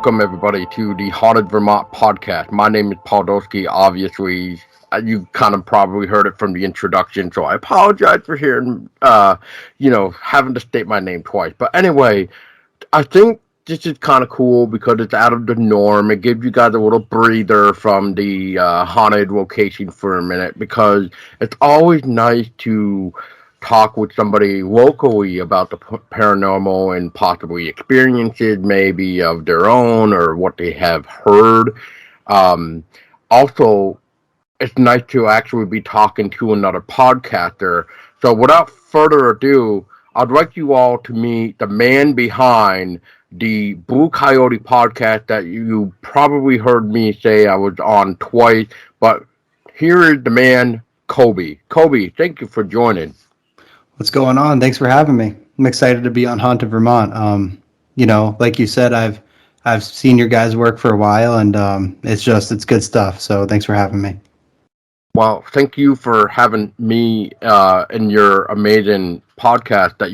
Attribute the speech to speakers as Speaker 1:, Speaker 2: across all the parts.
Speaker 1: welcome everybody to the Haunted Vermont podcast. My name is Paul Dolsky. Obviously, you kind of probably heard it from the introduction, so I apologize for hearing, having to state my name twice. But anyway, I think this is kind of cool because it's out of the norm. It gives you guys a little breather from the haunted location for a minute, because it's always nice to talk with somebody locally about the paranormal and possibly experiences maybe of their own or what they have heard. Also, it's nice to actually be talking to another podcaster. So without further ado, I'd like you all to meet the man behind the Blue Coyote Podcast that you probably heard me say I was on twice, but here is the man, Kolby. Kolby, thank you for joining.
Speaker 2: What's going on? Thanks for having me. I'm excited to be on Haunted Vermont. Like you said, I've seen your guys' work for a while, and it's good stuff. So thanks for having me.
Speaker 1: Well, thank you for having me in your amazing podcast that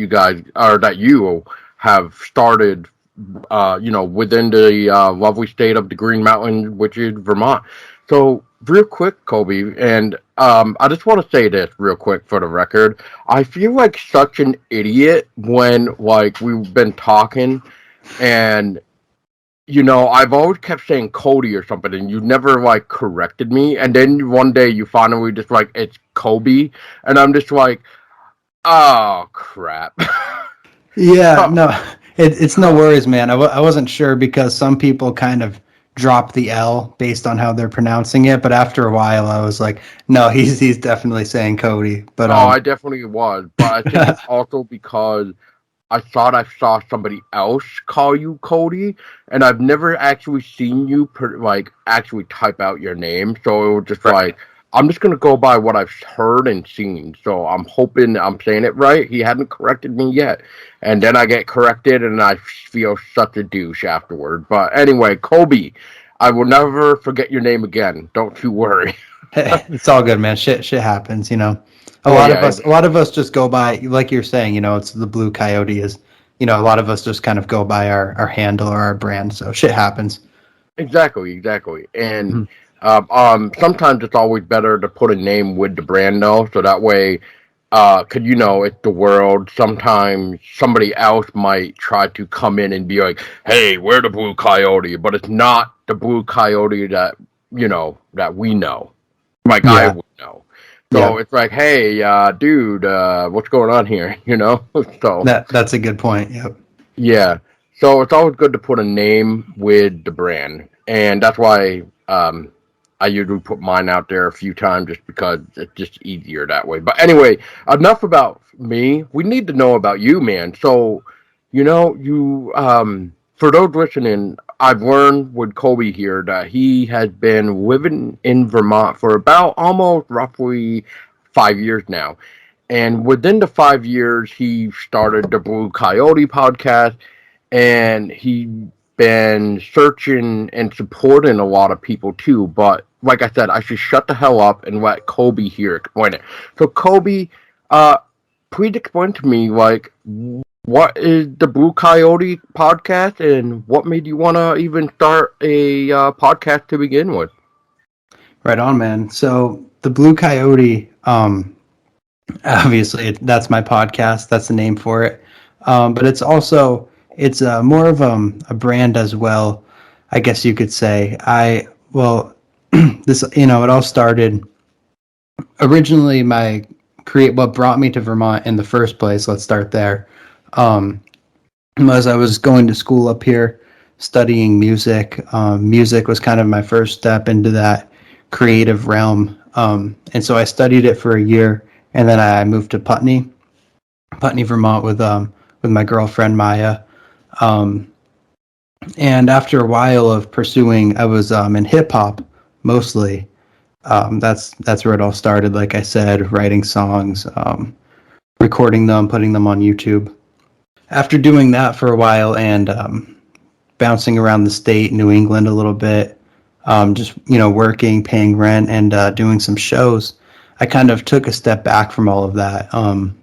Speaker 1: you have started. Within the lovely state of the Green Mountains, which is Vermont. So, real quick, Kolby, and I just want to say this real quick for the record. I feel like such an idiot when, we've been talking, and, I've always kept saying Cody or something, and you never, corrected me, and then one day you finally just, it's Kolby, and I'm just like, oh, crap.
Speaker 2: Yeah, no, it's no worries, man. I wasn't sure because some people kind of drop the L based on how they're pronouncing it, but after a while I was like, no, he's definitely saying Cody. But
Speaker 1: I definitely was, but I think it's also because I thought I saw somebody else call you Cody, and I've never actually seen you actually type out your name, so it was just I'm just going to go by what I've heard and seen, so I'm hoping I'm saying it right. He hadn't corrected me yet, and then I get corrected, and I feel such a douche afterward. But anyway, Kolby, I will never forget your name again. Don't you worry.
Speaker 2: It's all good, man. Shit happens, A lot of us just go by, like you're saying, it's the Blue Coyote is, a lot of us just kind of go by our handle or our brand, so shit happens.
Speaker 1: Exactly. And sometimes it's always better to put a name with the brand though, so that way, it's the world. Sometimes somebody else might try to come in and be like, "Hey, we're the Blue Coyote," but it's not the Blue Coyote that that we know. I would know. So it's like, hey, dude, what's going on here? So
Speaker 2: that's a good point. Yep.
Speaker 1: Yeah. So it's always good to put a name with the brand, and that's why I usually put mine out there a few times just because it's just easier that way. But anyway, enough about me. We need to know about you, man. So, for those listening, I've learned with Kolby here that he has been living in Vermont for about almost roughly 5 years now. And within the 5 years, he started the Blue Coyote podcast, and he's been searching and supporting a lot of people too. But like I said, I should shut the hell up and let Kolby here explain it. So Kolby, please explain to me, what is the Blue Coyote podcast, and what made you want to even start a podcast to begin with?
Speaker 2: Right on, man. So the Blue Coyote, obviously that's my podcast. That's the name for it. But it's also, it's more of a brand as well, I guess you could say. This, it all started originally what brought me to Vermont in the first place. Let's start there. Was I was going to school up here studying music. Music was kind of my first step into that creative realm. And so I studied it for a year, and then I moved to Putney, Vermont with my girlfriend Maya. And after a while of pursuing, I was in hip hop mostly. That's where it all started. Like I said, writing songs, recording them, putting them on YouTube. After doing that for a while and bouncing around the state, New England a little bit, just working, paying rent, and doing some shows, I kind of took a step back from all of that, and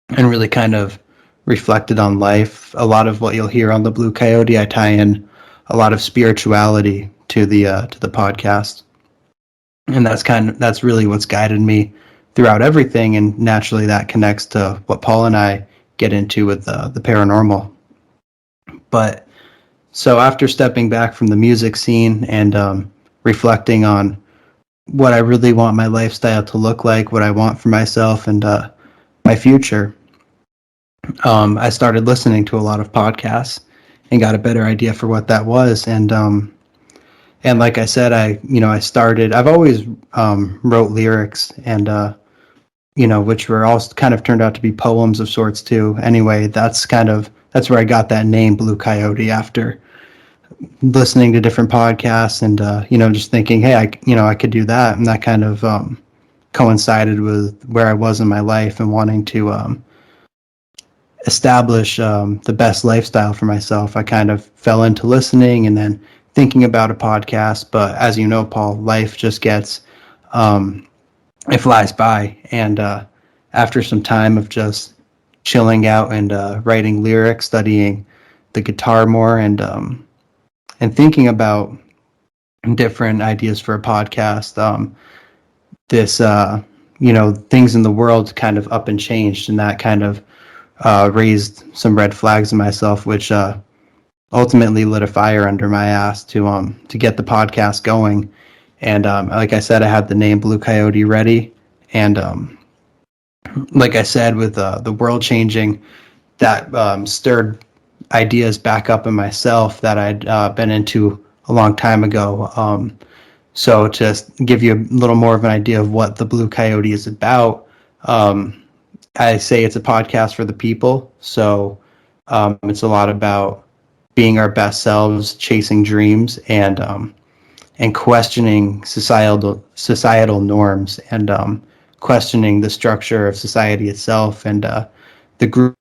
Speaker 2: really kind of reflected on life. A lot of what you'll hear on the Blue Coyote, I tie in a lot of spirituality to the podcast, and that's really what's guided me throughout everything, and naturally that connects to what Paul and I get into with the paranormal. But so after stepping back from the music scene and reflecting on what I really want my lifestyle to look like, what I want for myself and my future, I started listening to a lot of podcasts and got a better idea for what that was. And like I said, I've always wrote lyrics and which were all kind of turned out to be poems of sorts too. Anyway, that's where I got that name Blue Coyote, after listening to different podcasts and just thinking, hey, I could do that, and that kind of coincided with where I was in my life and wanting to establish the best lifestyle for myself. I kind of fell into listening and then thinking about a podcast, but as you know, Paul, life just gets it flies by, and after some time of just chilling out and writing lyrics, studying the guitar more, and thinking about different ideas for a podcast, this things in the world kind of up and changed, and that kind of raised some red flags in myself, which ultimately lit a fire under my ass to get the podcast going. And like I said, I had the name Blue Coyote ready, and like I said, with the world changing, that stirred ideas back up in myself that I'd been into a long time ago. So to give you a little more of an idea of what the Blue Coyote is about, I say it's a podcast for the people. So it's a lot about being our best selves, chasing dreams, and questioning societal norms, and questioning the structure of society itself, and the group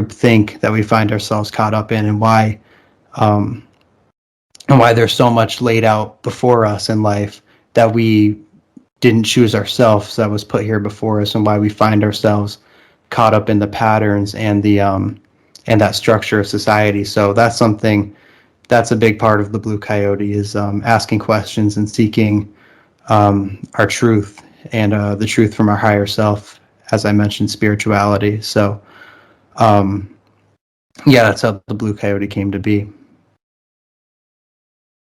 Speaker 2: think that we find ourselves caught up in, and why there's so much laid out before us in life that we didn't choose ourselves, that was put here before us, and why we find ourselves caught up in the patterns and the and that structure of society. So that's a big part of the Blue Coyote, is asking questions and seeking our truth, and the truth from our higher self, as I mentioned, spirituality. So that's how the Blue Coyote came to be.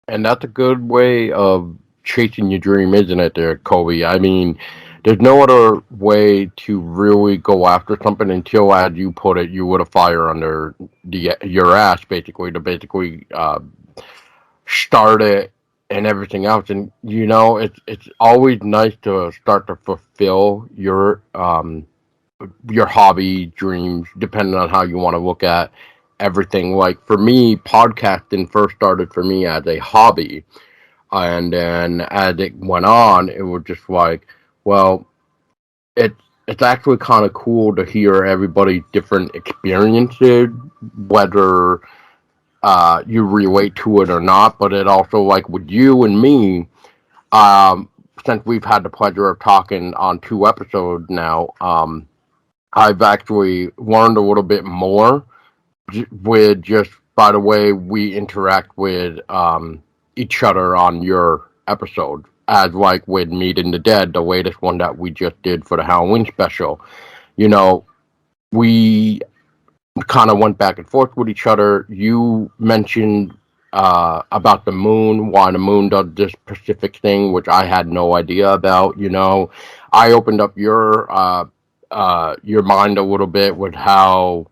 Speaker 1: And that's a good way of chasing your dream, isn't it, there, Kolby? I mean, there's no other way to really go after something until, as you put it, you would a fire under your ass, basically, to start it and everything else. And it's always nice to start to fulfill your hobby dreams, depending on how you want to look at everything. Like for me, podcasting first started for me as a hobby, and then as it went on, it was just like, well, it's actually kind of cool to hear everybody's different experiences, whether you relate to it or not. But it also, like with you and me, since we've had the pleasure of talking on 2 episodes now, I've actually learned a little bit more with just by the way we interact with each other on your episode, as like with Meeting the Dead, the latest one that we just did for the Halloween special. We kind of went back and forth with each other. You mentioned about the moon, why the moon does this specific thing, which I had no idea about. I opened up your mind a little bit with how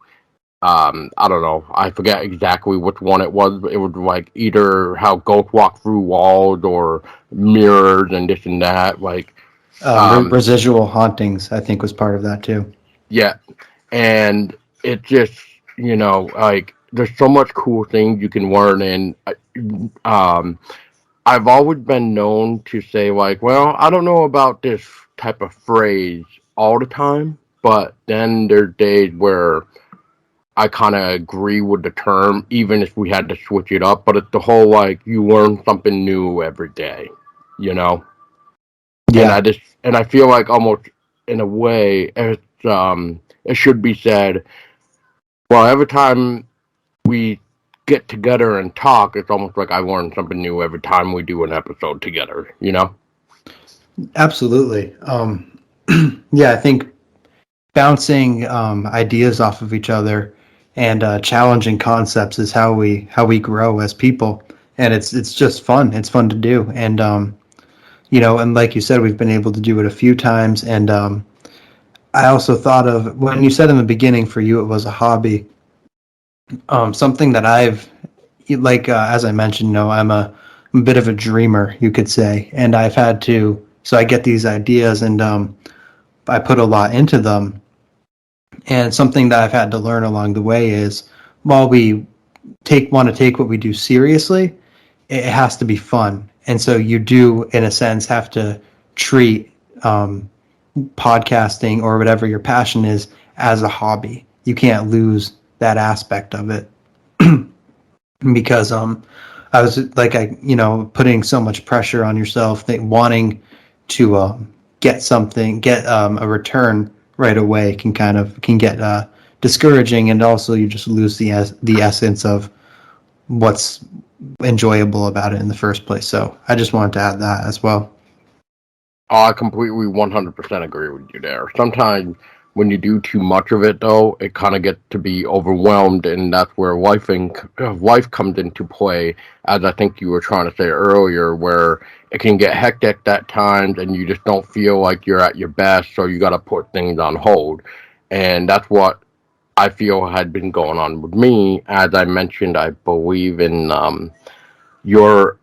Speaker 1: I don't know, I forget exactly which one it was, but it was like either how ghosts walk through walls or mirrors and this and that, like
Speaker 2: Residual hauntings, I think, was part of that too.
Speaker 1: Yeah, and it just, like there's so much cool things you can learn, and I've always been known to say like, well, I don't know about this type of phrase all the time, but then there's days where I kind of agree with the term, even if we had to switch it up. But it's the whole like you learn something new every day, you know.
Speaker 2: Yeah.
Speaker 1: And I feel like almost in a way it should be said. Well, every time we get together and talk, it's almost like I learn something new every time we do an episode together, you know?
Speaker 2: Absolutely. Yeah, I think bouncing ideas off of each other and challenging concepts is how we grow as people, and it's just fun. It's fun to do, and and like you said, we've been able to do it a few times. And I also thought of when you said in the beginning, for you it was a hobby. Something that I've as I mentioned, I'm a bit of a dreamer, you could say, and I've had to. So I get these ideas, and I put a lot into them. And something that I've had to learn along the way is, while we want to take what we do seriously, it has to be fun. And so you do, in a sense, have to treat podcasting or whatever your passion is as a hobby. You can't lose that aspect of it because I was putting so much pressure on yourself, wanting to get a return right away can get discouraging, and also you just lose the essence of what's enjoyable about it in the first place. So I just wanted to add that as well.
Speaker 1: I completely 100% agree with you there. Sometimes when you do too much of it, though, it kind of gets to be overwhelmed, and that's where life comes into play, as I think you were trying to say earlier, where it can get hectic at times, and you just don't feel like you're at your best, so you got to put things on hold. And that's what I feel had been going on with me. As I mentioned, I believe in your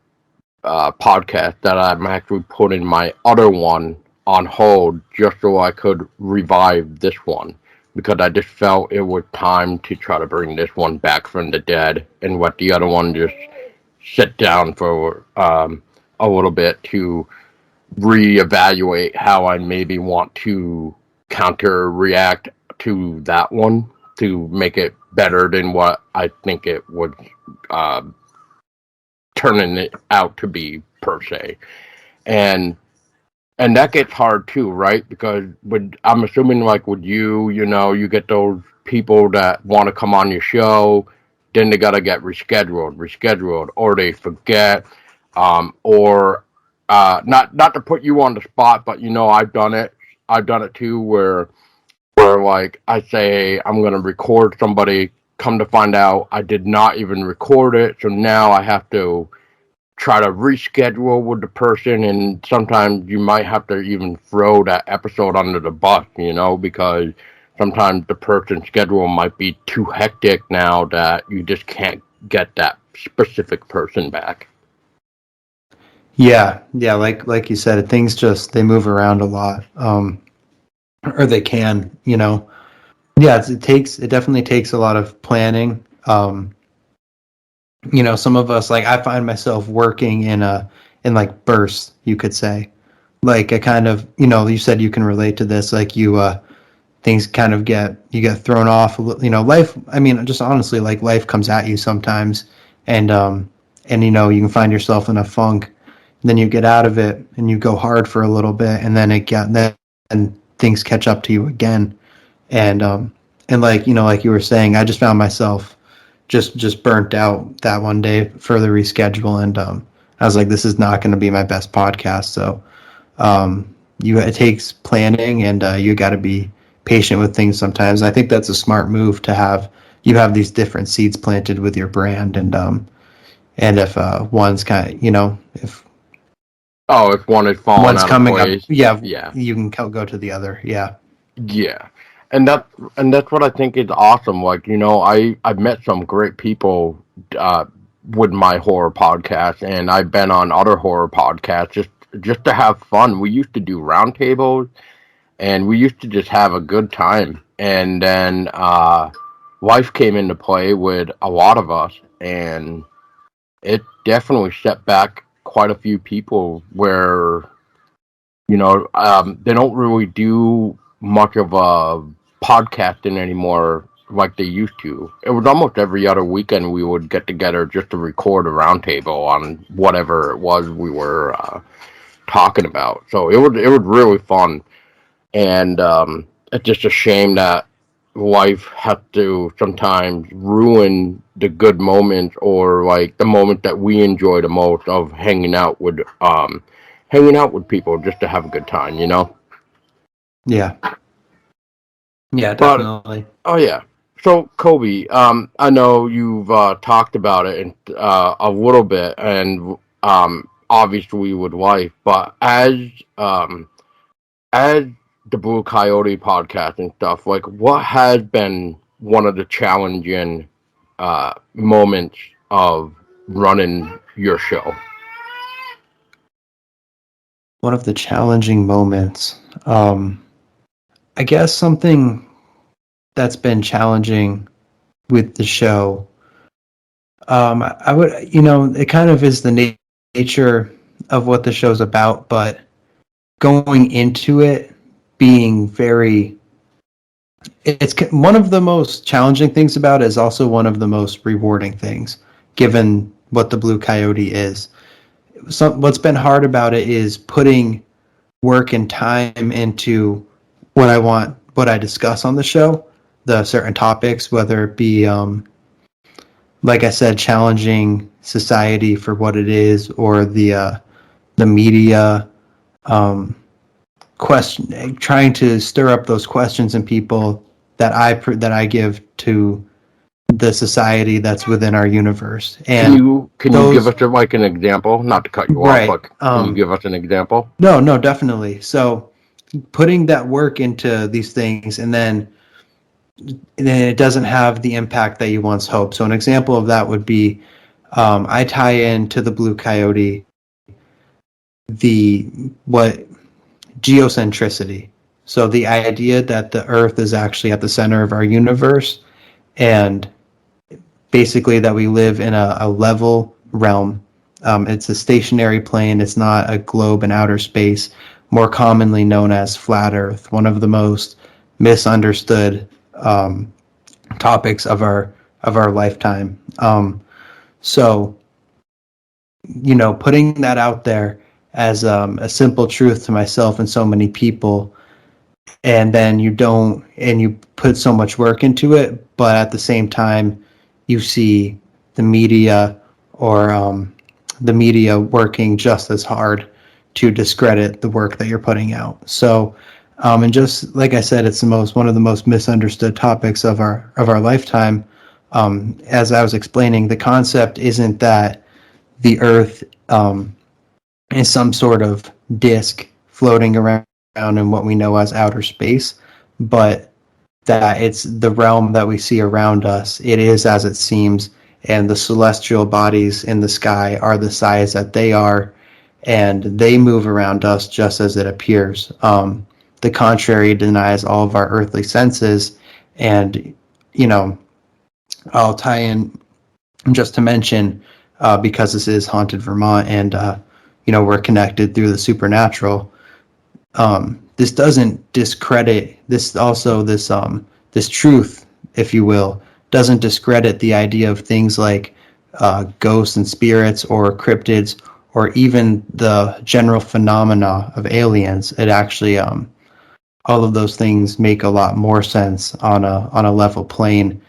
Speaker 1: podcast, that I'm actually putting my other one on hold just so I could revive this one, because I just felt it was time to try to bring this one back from the dead and let the other one just sit down for a little bit to reevaluate how I maybe want to counter react to that one to make it better than what I think it was uh, turning it out to be, per se. And that gets hard too, right? Because I'm assuming, like with you, you get those people that want to come on your show, then they gotta get rescheduled, or they forget, or not to put you on the spot, but I've done it too, where like I say I'm gonna record somebody, come to find out I did not even record it, so now I have to try to reschedule with the person, and sometimes you might have to even throw that episode under the bus, because sometimes the person's schedule might be too hectic now that you just can't get that specific person back.
Speaker 2: Yeah, like you said, things just they move around a lot, or they can. Yeah, it definitely takes a lot of planning. Some of us, like, I find myself working in like bursts, you could say. Like, a kind of, you said you can relate to this, like things kind of get thrown off life. I mean, just honestly, like, life comes at you sometimes, and you can find yourself in a funk, and then you get out of it and you go hard for a little bit, and then things catch up to you again. And like you were saying, I just found myself just burnt out that one day for the reschedule, and I was like, this is not going to be my best podcast. So it takes planning, and you got to be patient with things sometimes. I think that's a smart move to have these different seeds planted with your brand, and if one's kind of if
Speaker 1: If one is falling
Speaker 2: one's
Speaker 1: out of
Speaker 2: coming up,
Speaker 1: place,
Speaker 2: yeah,
Speaker 1: yeah.
Speaker 2: you can go to the other. Yeah.
Speaker 1: Yeah, and that's what I think is awesome. Like, I've met some great people uh, with my horror podcast, and I've been on other horror podcasts just to have fun. We used to do roundtables, and we used to just have a good time. And then life came into play with a lot of us, and it definitely set back quite a few people where they don't really do much of a podcasting anymore like they used to. It was almost every other weekend we would get together just to record a roundtable on whatever it was we were talking about. So it was really fun, and it's just a shame that life has to sometimes ruin the good moments, or like the moment that we enjoy the most of hanging out with people just to have a good time, you know?
Speaker 2: Yeah. Yeah,
Speaker 1: But
Speaker 2: definitely.
Speaker 1: oh yeah. So Kobe, I know you've talked about it a little bit, and obviously with life, but as the Blue Coyote podcast and stuff, like what has been one of the challenging moments of running your show?
Speaker 2: One of the challenging moments. I guess something that's been challenging with the show. I would, it kind of is the nature of what the show's about, but going into it being very, it's one of the most challenging things about it is also one of the most rewarding things, given what the Blue Coyote is. What's been hard about it is putting work and time into what I discuss on the show, the certain topics, whether it be, like I said, challenging society for what it is, or the media, um, trying to stir up those questions in people that I give to the society that's within our universe, and
Speaker 1: Can you give
Speaker 2: those
Speaker 1: us like an example? Not to cut you off,
Speaker 2: right.
Speaker 1: but can you give us an example?
Speaker 2: No, no, definitely. So putting that work into these things, and then it doesn't have the impact that you once hoped. So an example of that would be, I tie into the Blue Coyote the what geocentricity. So the idea that the Earth is actually at the center of our universe, and basically that we live in a level realm. It's a stationary plane. It's not a globe in outer space, more commonly known as flat Earth. One of the most misunderstood topics of our lifetime. So, putting that out there as a simple truth to myself and so many people, and then you put so much work into it, but at the same time, you see the media, or the media working just as hard to discredit the work that you're putting out. So, and just like I said, it's one of the most misunderstood topics of our lifetime. As I was explaining, the concept isn't that the Earth is some sort of disk floating around in what we know as outer space, but that it's the realm that we see around us. It is as it seems, and the celestial bodies in the sky are the size that they are, and they move around us just as it appears. The contrary denies all of our earthly senses, and I'll tie in just to mention, because this is haunted Vermont, and we're connected through the supernatural. This doesn't discredit this. Also, this truth, if you will, doesn't discredit the idea of things like ghosts and spirits, or cryptids, or even the general phenomena of aliens. It actually, all of those things make a lot more sense on a level plane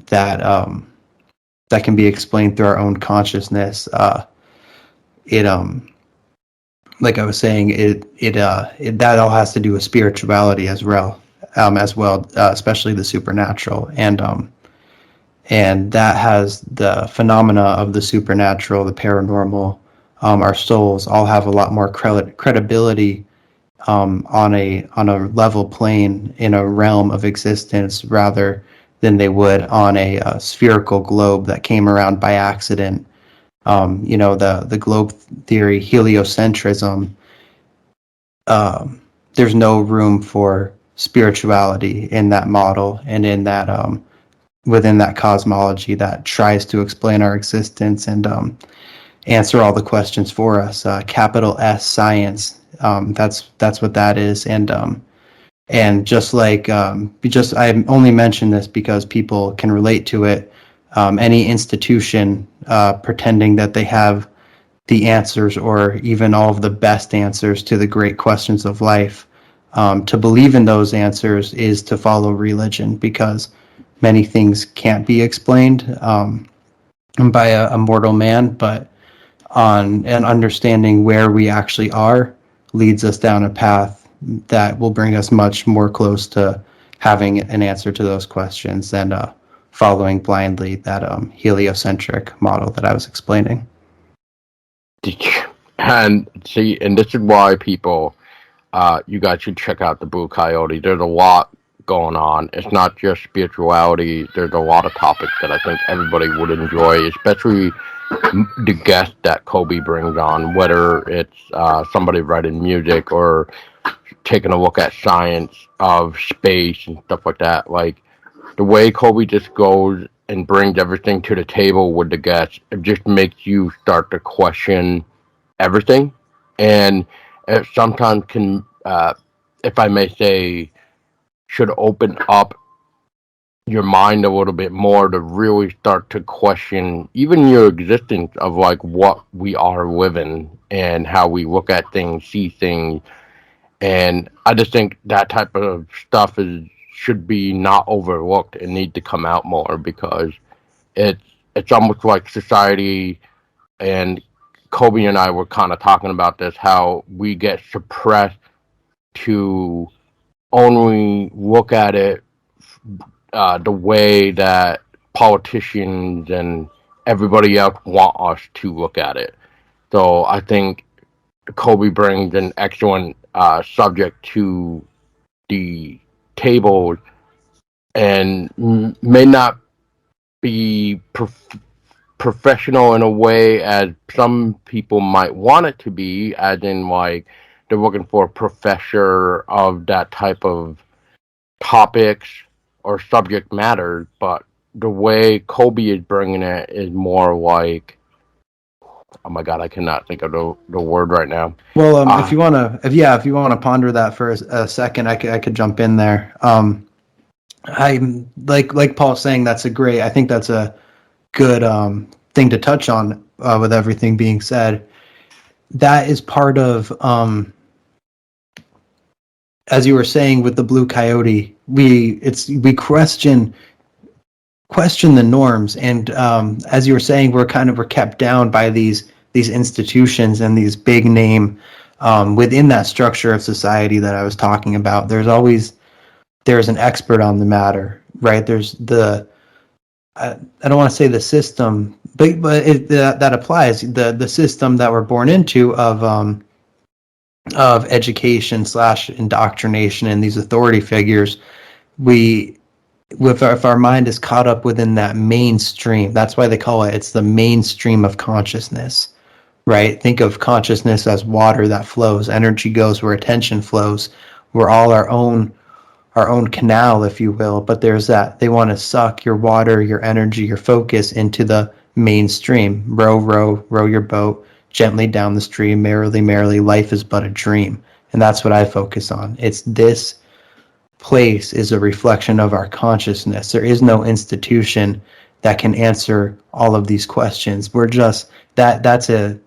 Speaker 2: that that can be explained through our own consciousness. It Like I was saying, it that all has to do with spirituality as well, especially the supernatural, and that has the phenomena of the supernatural, the paranormal. Our souls all have a lot more credibility on a level plane in a realm of existence, rather than they would on a spherical globe that came around by accident. The globe theory, heliocentrism. There's no room for spirituality in that model, and in that within that cosmology that tries to explain our existence, and answer all the questions for us. Capital S science. That's what that is, and just like I only mention this because people can relate to it. Any institution pretending that they have the answers, or even all of the best answers to the great questions of life, To believe in those answers is to follow religion, because many things can't be explained by a mortal man, but on an understanding where we actually are leads us down a path that will bring us much more close to having an answer to those questions than following blindly that heliocentric model that I was explaining.
Speaker 1: And see, and this is why people, you guys should check out the Blue Coyote. There's a lot going on. It's not just spirituality. There's a lot of topics that I think everybody would enjoy, especially the guest that Kolby brings on, whether it's somebody writing music or taking a look at science of space and stuff like that. Like, the way Kolby just goes and brings everything to the table with the guests, it just makes you start to question everything. And it sometimes can, if I may say, should open up your mind a little bit more to really start to question even your existence of like what we are living and how we look at things, see things. And I just think that type of stuff should be not overlooked and need to come out more, because it's almost like society, and Kolby and I were kind of talking about this, how we get suppressed to only look at it the way that politicians and everybody else want us to look at it. So I think Kolby brings an excellent subject to the table, and may not be professional in a way as some people might want it to be, as in like they're looking for a professor of that type of topics or subject matter, but the way Kolby is bringing it is more like, oh my god, I cannot think of the word right now.
Speaker 2: Well, if you want to ponder that for a second, I could jump in there. I like Paul's saying, I think that's a good thing to touch on with everything being said. That is part of, as you were saying with the Blue Coyote, we question the norms, and as you were saying, we're kept down by these institutions and these big name within that structure of society that I was talking about. There's an expert on the matter, right? There's I don't want to say the system, but that applies. The system that we're born into of education / indoctrination and these authority figures. If our mind is caught up within that mainstream, that's why they call it's the mainstream of consciousness, right? Think of consciousness as water that flows. Energy goes where attention flows. We're all our own canal, if you will, but there's that. They want to suck your water, your energy, your focus into the mainstream. Row your boat gently down the stream, merrily, life is but a dream. And that's what I focus on. It's this place is a reflection of our consciousness. There is no institution that can answer all of these questions. We're just, to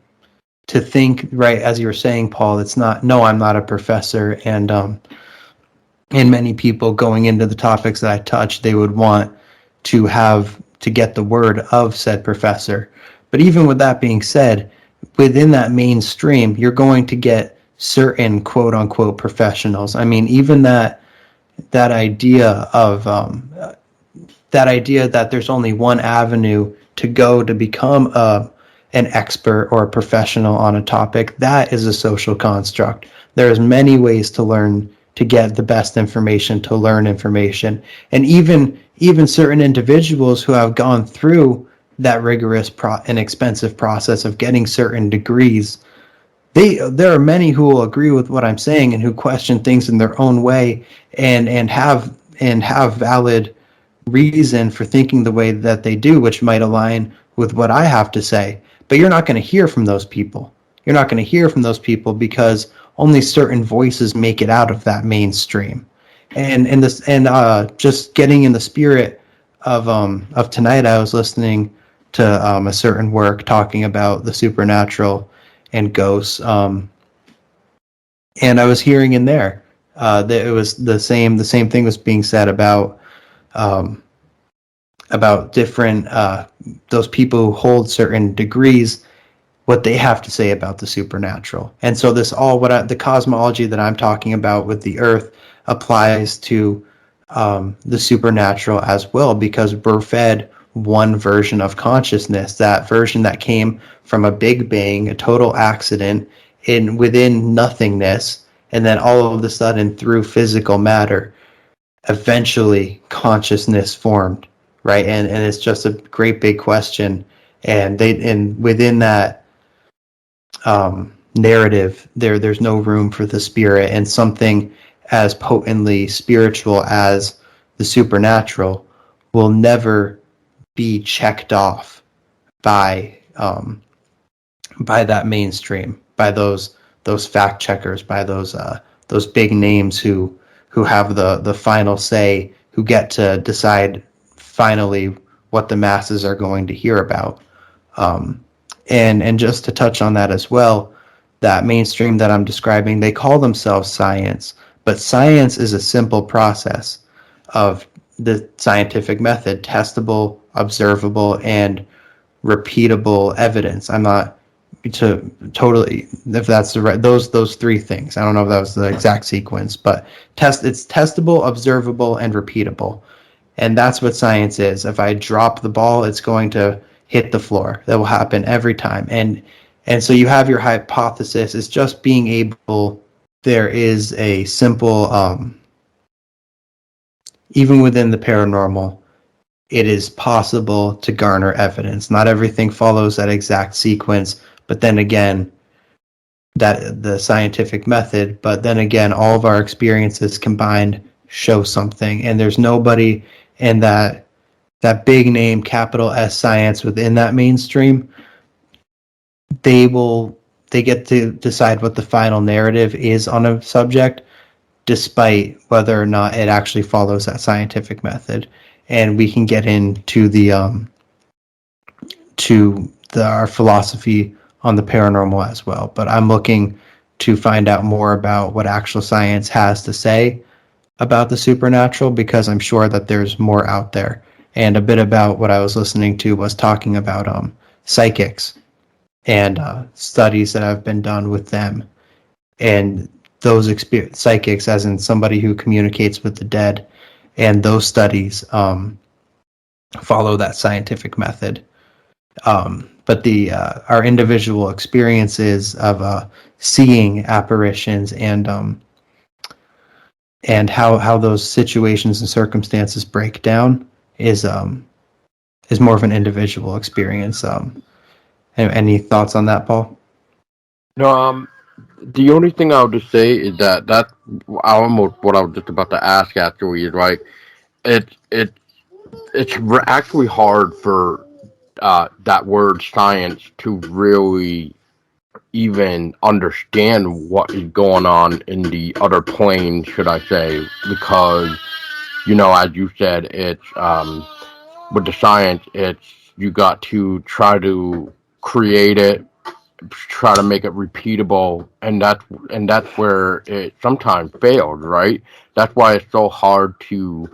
Speaker 2: think, right, as you were saying, Paul, it's not, no, I'm not a professor, and many people going into the topics that I touch, they would want to get the word of said professor. But even with that being said, within that mainstream, you're going to get certain quote unquote professionals. I mean, even that idea of that there's only one avenue to go to become an expert or a professional on a topic, that is a social construct. There's many ways to learn, to get the best information, to learn information. And even certain individuals who have gone through that rigorous and expensive process of getting certain degrees, there are many who will agree with what I'm saying and who question things in their own way and have valid reason for thinking the way that they do, which might align with what I have to say. But you're not going to hear from those people. You're not going to hear from those people because only certain voices make it out of that mainstream. And just getting in the spirit of tonight, I was listening to a certain work talking about the supernatural and ghosts, and I was hearing in there It was the same thing was being said um, about different those people who hold certain degrees, what they have to say about the supernatural. And so this all the cosmology that I'm talking about with the Earth applies to the supernatural as well, because we're fed one version of consciousness, that version that came from a big bang, a total accident in within nothingness, and then all of a sudden through physical matter, eventually consciousness formed, right? And it's just a great big question, and within that narrative, there's no room for the spirit, and something as potently spiritual as the supernatural will never be checked off by that mainstream, by those fact checkers, by those big names who have the final say, who get to decide finally what the masses are going to hear about. And just to touch on that as well, that mainstream that I'm describing, they call themselves science, but science is a simple process of the scientific method: testable, observable, and repeatable evidence. I'm not to totally, if that's the right, those three things. I don't know if that was the exact sequence, but it's testable, observable, and repeatable. And that's what science is. If I drop the ball, it's going to hit the floor. That will happen every time. And so you have your hypothesis. It's just being able, there is a simple, even within the paranormal, it is possible to garner evidence. Not everything follows that exact sequence, but then again, that the scientific method, but then again, all of our experiences combined show something. And there's nobody in that big name, capital S science, within that mainstream. They get to decide what the final narrative is on a subject, despite whether or not it actually follows that scientific method. And we can get into our philosophy on the paranormal as well. But I'm looking to find out more about what actual science has to say about the supernatural, because I'm sure that there's more out there. And a bit about what I was listening to was talking about psychics and studies that have been done with them, and those psychics, as in somebody who communicates with the dead, and those studies follow that scientific method. But our individual experiences of seeing apparitions and how those situations and circumstances break down is more of an individual experience. Any thoughts on that, Paul?
Speaker 1: No, the only thing I would just say is that almost what I was just about to ask actually is like it it actually hard for that word science to really even understand what is going on in the other plane, should I say, because as you said, it's with the science, it's you got to try to create it, try to make it repeatable, and that's where it sometimes fails, right? That's why it's so hard to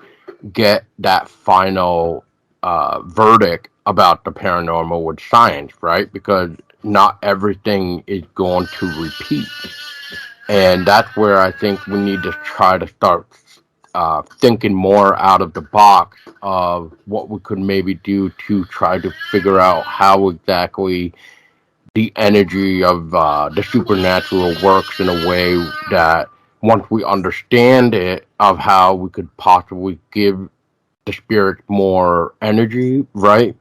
Speaker 1: get that final verdict about the paranormal with science, right? Because not everything is going to repeat, and that's where I think we need to try to start thinking more out of the box of what we could maybe do to try to figure out how exactly the energy of the supernatural works in a way that once we understand it, of how we could possibly give the spirit more energy, right?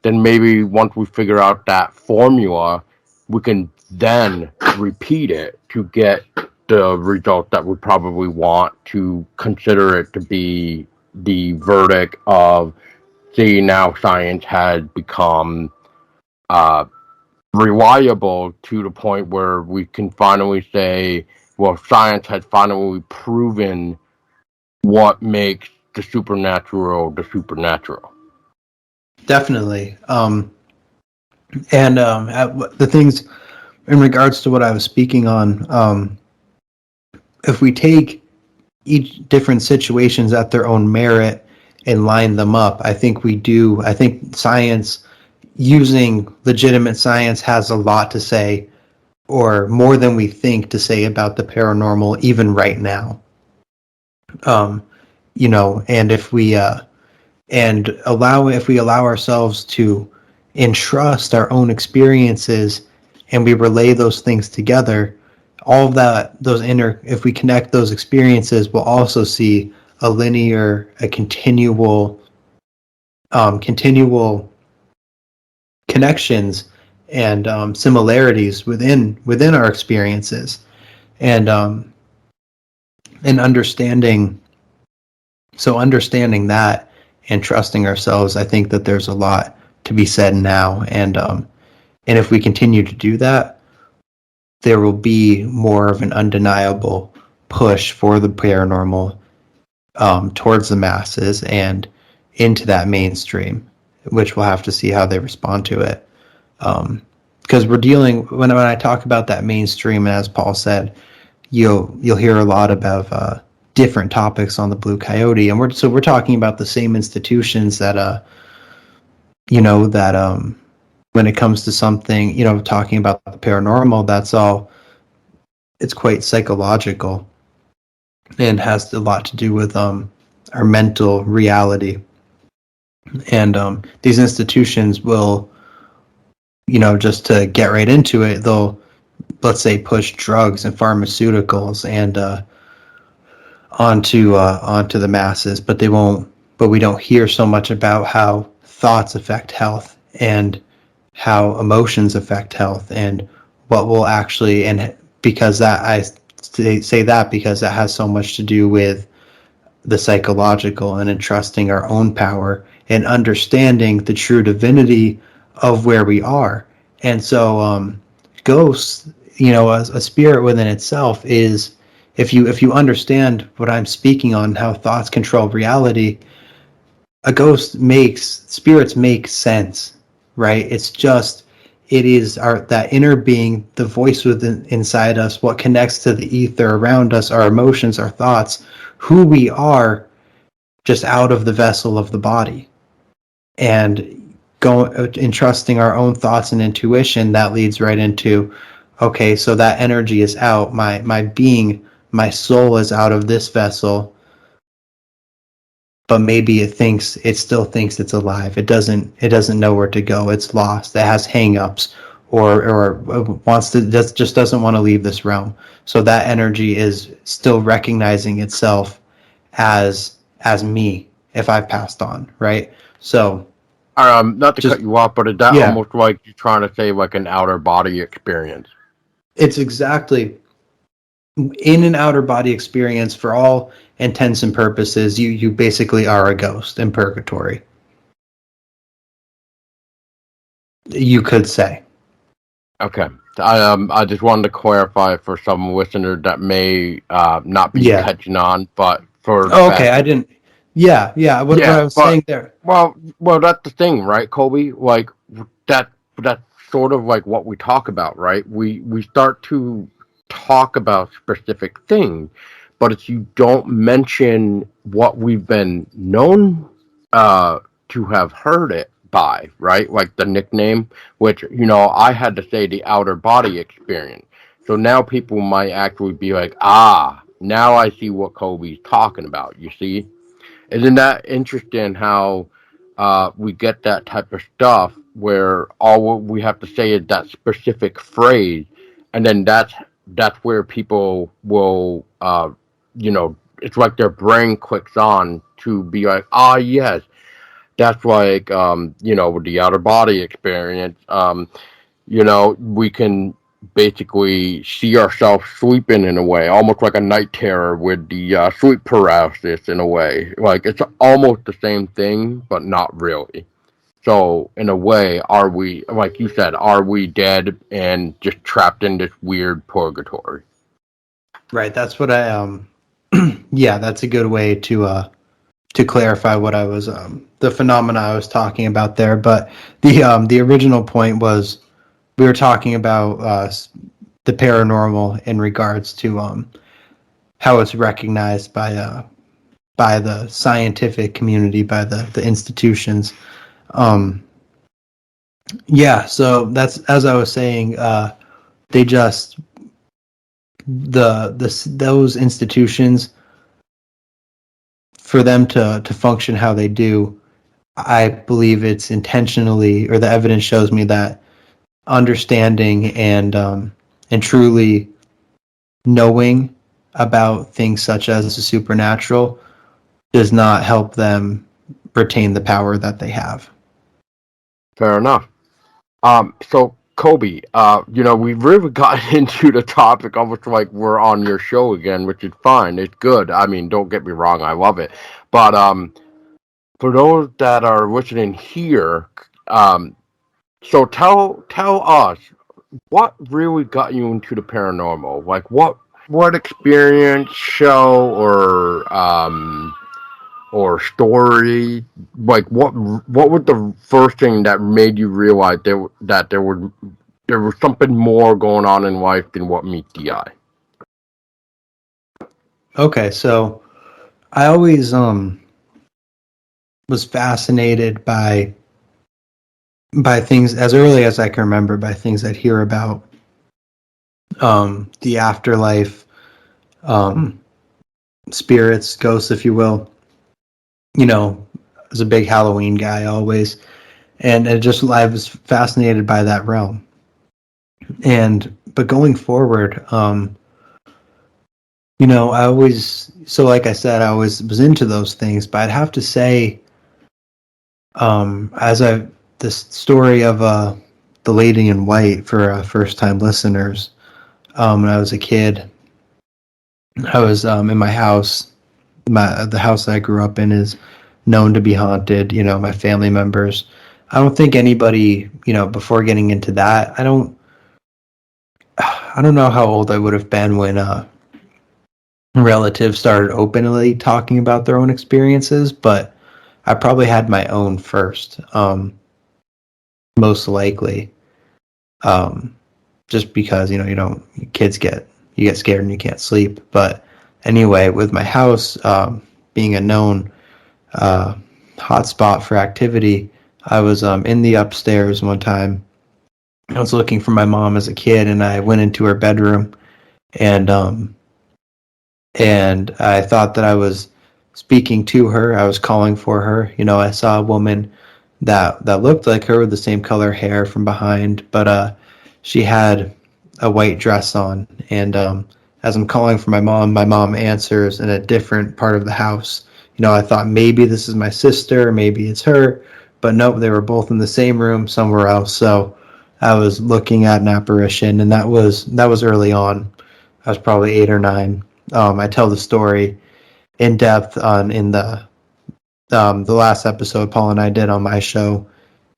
Speaker 1: Then maybe once we figure out that formula, we can then repeat it to get the result that we probably want, to consider it to be the verdict of, see, now science has become uh, reliable to the point where we can finally say, well, science has finally proven what makes the supernatural the supernatural.
Speaker 2: Definitely. And the things in regards to what I was speaking on, if we take each different situations at their own merit and line them up. I think we do. I think science, using legitimate science, has a lot to say, or more than we think to say about the paranormal, even right now. And if we allow ourselves to entrust our own experiences, and we relay those things together, all of that, if we connect those experiences, we'll also see a continual connections and similarities within our experiences, and understanding. So understanding that and trusting ourselves, I think that there's a lot to be said now, and if we continue to do that, there will be more of an undeniable push for the paranormal towards the masses and into that mainstream, which we'll have to see how they respond to it. Because we're dealing, when I talk about that mainstream, and as Paul said, you'll hear a lot about different topics on the Blue Coyote, and we're talking about the same institutions that when it comes to something, talking about the paranormal, that's all, it's quite psychological and has a lot to do with our mental reality. And these institutions will, just to get right into it, they'll, let's say, push drugs and pharmaceuticals and onto the masses, but we don't hear so much about how thoughts affect health, and how emotions affect health, and what will actually, and because that, I say that because that has so much to do with the psychological and entrusting our own power and understanding the true divinity of where we are. And so ghosts, a spirit within itself, is, if you understand what I'm speaking on, how thoughts control reality, spirits make sense, right? It is that inner being, the voice within inside us, what connects to the ether around us, our emotions, our thoughts, who we are, just out of the vessel of the body. And entrusting our own thoughts and intuition, that leads right into, okay, so that energy is out, my being, my soul is out of this vessel, but maybe it still thinks it's alive. It doesn't know where to go. It's lost. It has hang-ups, or just doesn't want to leave this realm. So that energy is still recognizing itself as me if I've passed on, right? So
Speaker 1: Not to cut you off, but is that
Speaker 2: yeah,
Speaker 1: almost like you're trying to say like an outer body experience?
Speaker 2: it's exactly in an outer body experience. For all intents and purposes, you basically are a ghost in purgatory, you could say.
Speaker 1: Okay. I just wanted to clarify for some listeners that may not be catching on, but for the
Speaker 2: okay, I didn't. Yeah. What I was saying there.
Speaker 1: Well, that's the thing, right, Colby? Like that's sort of like what we talk about, right? We start to talk about specific things, but if you don't mention what we've been known to have heard it by, right? Like the nickname, which I had to say the outer body experience. So now people might actually be like, now I see what Colby's talking about. You see? Isn't that interesting how we get that type of stuff where all we have to say is that specific phrase, and then that's where people will, it's like their brain clicks on to be like, yes, that's like, with the outer body experience, we can basically see ourselves sleeping in a way, almost like a night terror with the sleep paralysis in a way. Like it's almost the same thing, but not really. So in a way, are we, like you said, are we dead and just trapped in this weird purgatory?
Speaker 2: Right. That's what I yeah, that's a good way to clarify what I was the phenomena I was talking about there. But the original point was, we were talking about the paranormal in regards to how it's recognized by the scientific community, by the institutions. Yeah, so that's, as I was saying, they just those institutions, for them to function how they do, I believe it's intentionally, or the evidence shows me that understanding and truly knowing about things such as the supernatural does not help them retain the power that they have.
Speaker 1: Fair enough. So Kolby, we've really gotten into the topic almost like we're on your show again, which is fine. It's good. I mean, don't get me wrong, I love it. But for those that are listening here, um, so tell us what really got you into the paranormal. Like what experience, show, or story, like what was the first thing that made you realize that there was something more going on in life than what meets the eye?
Speaker 2: Okay, so I always was fascinated by things as early as I can remember, by things I'd hear about the afterlife, um, spirits, ghosts, if you will. You know, I was a big Halloween guy always, and I was fascinated by that realm. But going forward, I always, so like I said, I always was into those things. But I'd have to say, this story of the lady in white for first time listeners. When I was a kid, I was in my house. The house I grew up in is known to be haunted. My family members. I don't think anybody, before getting into that, I don't know how old I would have been when relatives started openly talking about their own experiences, but I probably had my own first, most likely. Just because you get scared and you can't sleep. But anyway, with my house being a known hotspot for activity, I was in the upstairs one time. I was looking for my mom as a kid, and I went into her bedroom, and I thought that I was speaking to her. I was calling for her. I saw a woman that looked like her with the same color hair from behind, but she had a white dress on. And as I'm calling for my mom answers in a different part of the house. I thought maybe this is my sister, maybe it's her, but nope, they were both in the same room somewhere else. So I was looking at an apparition, and that was early on. I was probably 8 or 9. I tell the story in depth in the last episode Paul and I did on my show,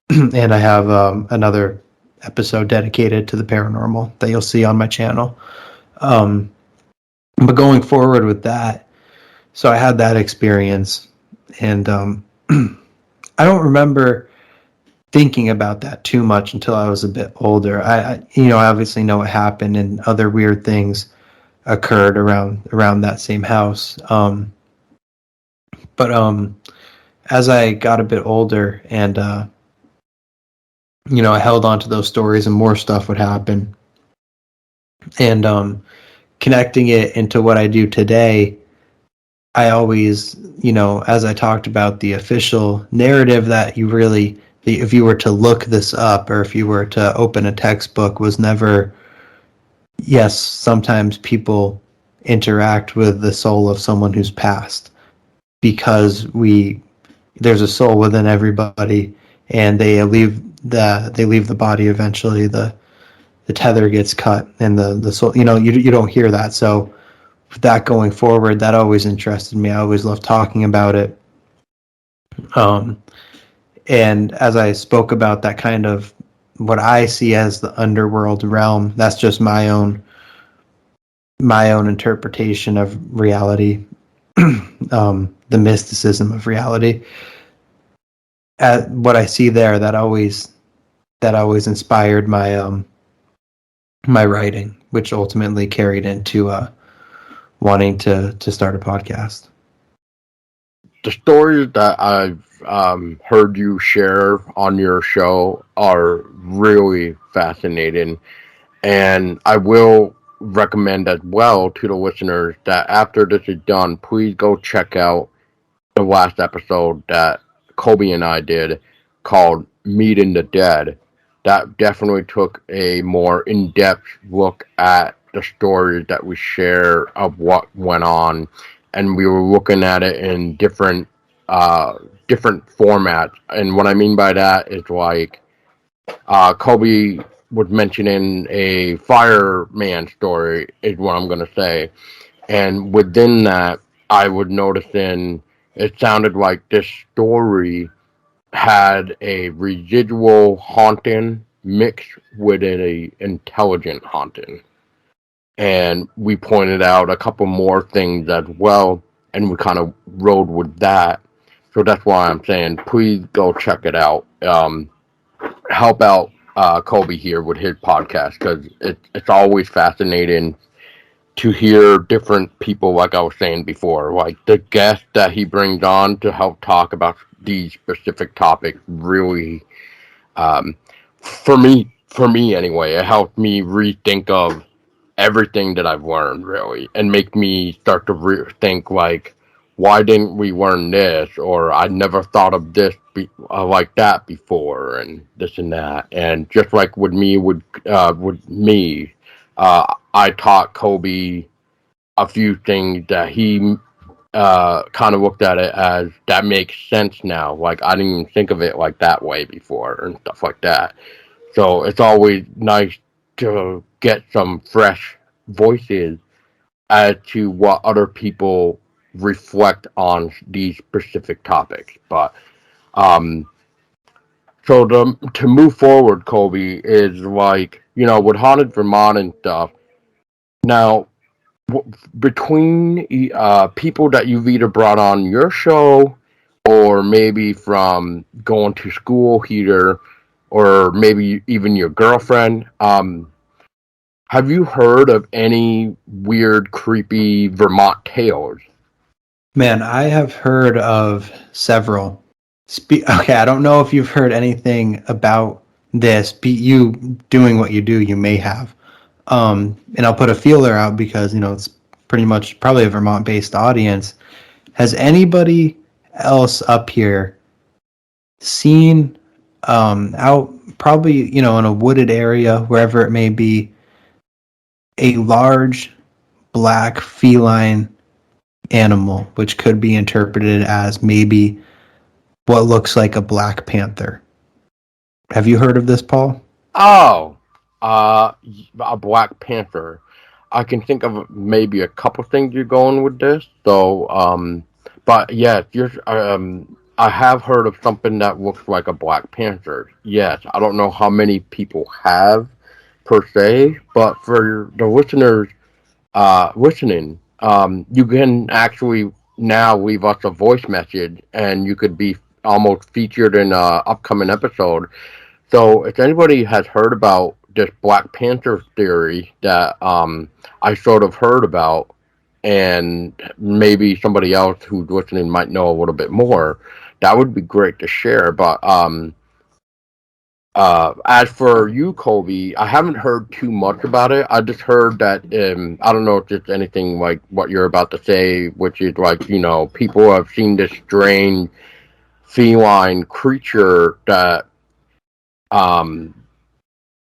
Speaker 2: and I have another episode dedicated to the paranormal that you'll see on my channel. But going forward with that, so I had that experience, and I don't remember thinking about that too much until I was a bit older. I obviously know what happened, and other weird things occurred around that same house. But as I got a bit older, and I held on to those stories, and more stuff would happen. And connecting it into what I do today, I always, as I talked about, the official narrative that if you were to look this up, or if you were to open a textbook, was never, yes, sometimes people interact with the soul of someone who's passed, because there's a soul within everybody, and they leave the body eventually. The tether gets cut, and the soul, you don't hear that. So that going forward, that always interested me. I always loved talking about it. And as I spoke about that kind of what I see as the underworld realm, that's just my own interpretation of reality, the mysticism of reality. What I see there, that always inspired my my writing, which ultimately carried into wanting to start a podcast?
Speaker 1: The stories that I've heard you share on your show are really fascinating, and I will recommend as well to the listeners that after this is done, please go check out the last episode that Kolby and I did called Meeting the Dead. That definitely took a more in-depth look at the stories that we share of what went on, and we were looking at it in different formats. And what I mean by that is like Kolby was mentioning a fireman story is what I'm gonna say, and within that, I was noticing it sounded like this story had a residual haunting mixed with a intelligent haunting. And we pointed out a couple more things as well, and we kind of rode with that. So that's why I'm saying, please go check it out. Help out Kolby here with his podcast because it's always fascinating to hear different people, like I was saying before, like the guests that he brings on to help talk about these specific topics. Really, um, for me anyway, it helped me rethink of everything that I've learned, really, and make me start to think like, why didn't we learn this, or I never thought of this like that before, and this and that, and just like with me. I taught Kolby a few things that he kind of looked at it as that makes sense now. Like I didn't even think of it like that way before and stuff like that. So it's always nice to get some fresh voices as to what other people reflect on these specific topics. But um, so to move forward, Kolby, is like with haunted Vermont and stuff. Now between people that you've either brought on your show or maybe from going to school here or maybe even your girlfriend, have you heard of any weird, creepy Vermont tales?
Speaker 2: Man, I have heard of several. Okay, I don't know if you've heard anything about this. You doing what you do, you may have. And I'll put a feeler out because, it's pretty much probably a Vermont-based audience. Has anybody else up here seen out probably, in a wooded area, wherever it may be, a large black feline animal, which could be interpreted as maybe what looks like a black panther? Have you heard of this, Paul?
Speaker 1: Oh, a Black Panther. I can think of maybe a couple things you're going with this. So, but yeah, I have heard of something that looks like a Black Panther. Yes, I don't know how many people have per se, but for the listeners listening, you can actually now leave us a voice message, and you could be almost featured in an upcoming episode. So if anybody has heard about this Black Panther theory that I sort of heard about, and maybe somebody else who's listening might know a little bit more, that would be great to share. But as for you, Kolby, I haven't heard too much about it. I just heard that I don't know if it's anything like what you're about to say, which is like people have seen this strange feline creature that um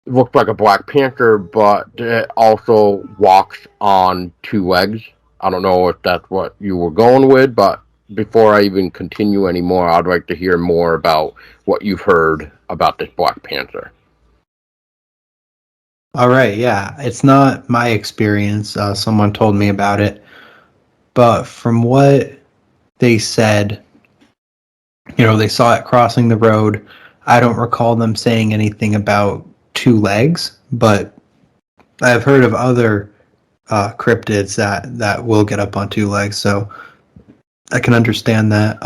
Speaker 1: looks like a Black Panther, but it also walks on two legs. I don't know if that's what you were going with, but before I even continue anymore, I'd like to hear more about what you've heard about this Black Panther.
Speaker 2: All right, yeah. It's not my experience. Someone told me about it. But from what they said, they saw it crossing the road. I don't recall them saying anything about two legs, but I've heard of other cryptids that will get up on two legs, so I can understand that.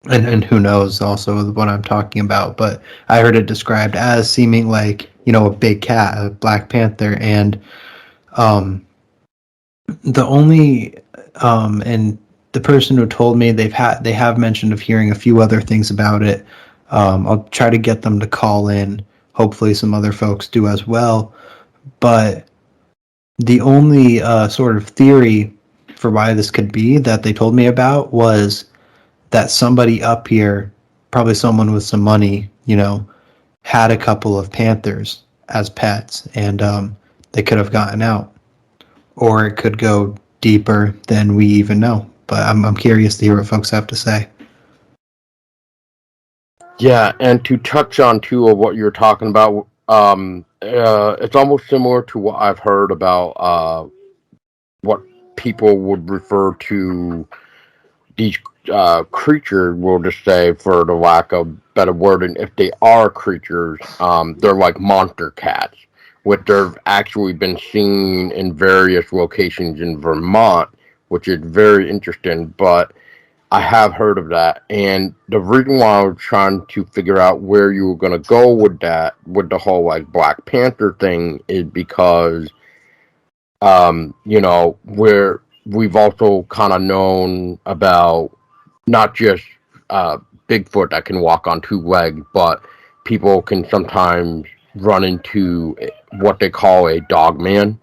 Speaker 2: And who knows also what I'm talking about, but I heard it described as seeming like, a big cat, a Black Panther, and The only and the person who told me they have mentioned of hearing a few other things about it. I'll try to get them to call in. Hopefully, some other folks do as well. But the only sort of theory for why this could be that they told me about was that somebody up here, probably someone with some money, had a couple of panthers as pets, and they could have gotten out, or it could go deeper than we even know. But I'm curious to hear what folks have to say.
Speaker 1: Yeah, and to touch on too of what you're talking about, it's almost similar to what I've heard about what people would refer to these creatures. We'll just say, for the lack of better wording, if they are creatures, they're like monster cats, which have actually been seen in various locations in Vermont, which is very interesting. But I have heard of that, and the reason why I was trying to figure out where you were going to go with that, with the whole like Black Panther thing, is because, where we've also kind of known about not just Bigfoot that can walk on two legs, but people can sometimes run into what they call a dog man.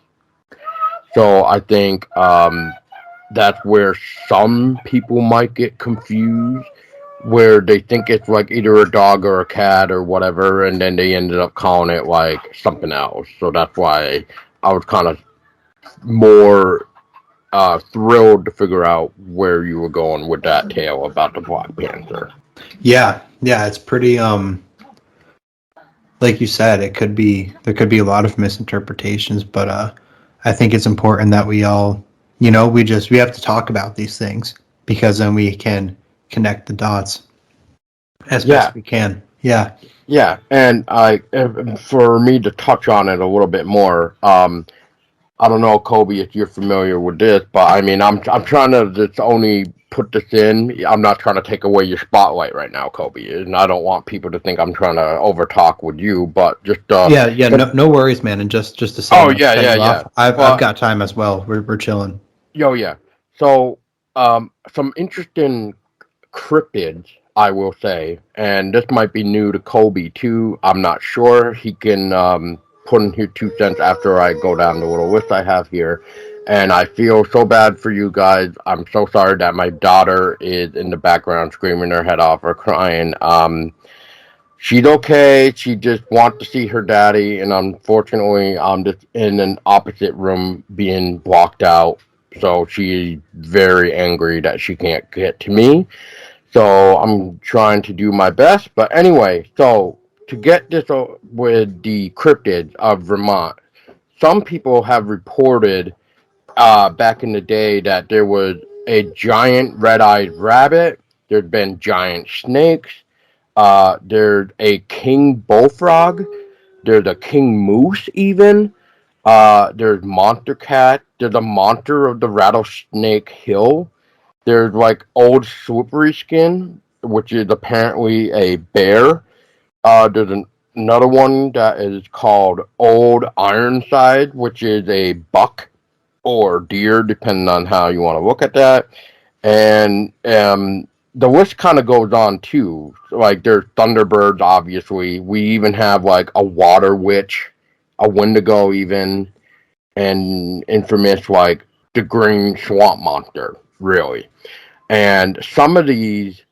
Speaker 1: So I think that's where some people might get confused, where they think it's like either a dog or a cat or whatever, and then they ended up calling it like something else. So that's why I was kind of more thrilled to figure out where you were going with that tale about the Black Panther.
Speaker 2: Yeah, it's pretty like you said, there could be a lot of misinterpretations, but I think it's important that we all, we have to talk about these things because then we can connect the dots as
Speaker 1: Yeah,
Speaker 2: best we can. Yeah.
Speaker 1: yeah, and for me to touch on it a little bit more, I don't know, Kolby, if you're familiar with this, but I mean, I'm trying to just only put this in. I'm not trying to take away your spotlight right now, Kolby, and I don't want people to think I'm trying to overtalk with you. But just
Speaker 2: Yeah, no worries, man. And just to say,
Speaker 1: oh
Speaker 2: not to
Speaker 1: yeah,
Speaker 2: cut
Speaker 1: yeah,
Speaker 2: you
Speaker 1: yeah.
Speaker 2: off, I've
Speaker 1: But
Speaker 2: got time as well. We're chilling.
Speaker 1: yo, yeah. So some interesting cryptids, I will say, and this might be new to Kolby too. I'm not sure. He can put in here 2 cents after I go down the little list I have here. And I feel so bad for you guys. I'm so sorry that my daughter is in the background screaming her head off or crying. She's okay. She just wants to see her daddy, and unfortunately, I'm just in an opposite room being blocked out. So she's very angry that she can't get to me. So I'm trying to do my best. But anyway, so to get this with the cryptids of Vermont, some people have reported back in the day that there was a giant red-eyed rabbit. There's been giant snakes. There's a king bullfrog. There's a king moose even. There's monster cat. There's a monster of the rattlesnake hill. There's like old slippery skin, which is apparently a bear. There's another one that is called Old Ironside, which is a buck or deer, depending on how you want to look at that. And the list kind of goes on too. Like there's thunderbirds, obviously. We even have like a water witch, a wendigo, even, and infamous like the green swamp monster, really. And some of these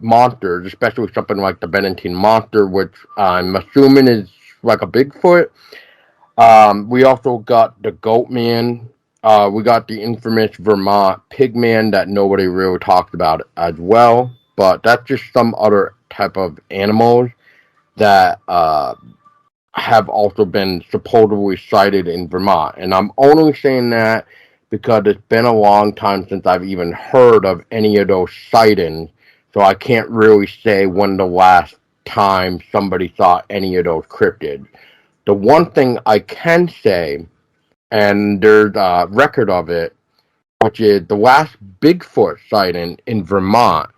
Speaker 1: monsters, especially something like the Bennington monster, which I'm assuming is like a Bigfoot. We also got the Goat Man. We got the infamous Vermont Pigman that nobody really talks about as well. But that's just some other type of animals that have also been supposedly sighted in Vermont. And I'm only saying that because it's been a long time since I've even heard of any of those sightings. So I can't really say when the last time somebody saw any of those cryptids. The one thing I can say, and there's a record of it, which is the last Bigfoot sighting in Vermont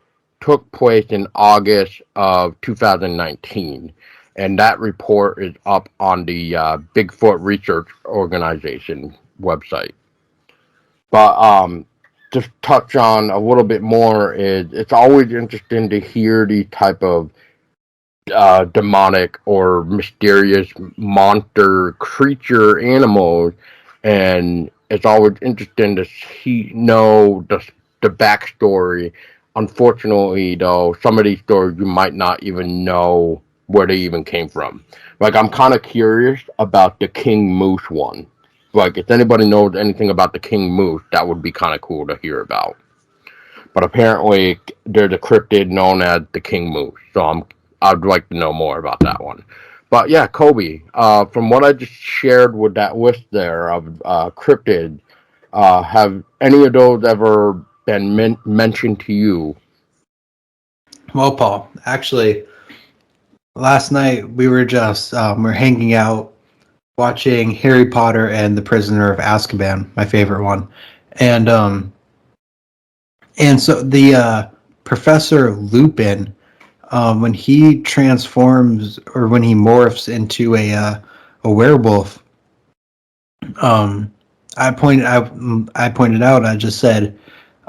Speaker 1: took place in August of 2019. And that report is up on the Bigfoot Research Organization website. But just touch on a little bit more is it's always interesting to hear these type of demonic or mysterious monster creature animals, and it's always interesting to know the backstory. Unfortunately, though, some of these stories you might not even know where they even came from. Like, I'm kind of curious about the King Moose one. Like, if anybody knows anything about the King Moose, that would be kind of cool to hear about. But apparently, there's a cryptid known as the King Moose. So I'd like to know more about that one. But yeah, Kolby, from what I just shared with that list there of cryptids, have any of those ever been mentioned to you?
Speaker 2: Well, Paul, actually, last night we were just we're hanging out, watching Harry Potter and the Prisoner of Azkaban, my favorite one, and so the Professor Lupin, when he transforms or when he morphs into a werewolf, um, I pointed out. I just said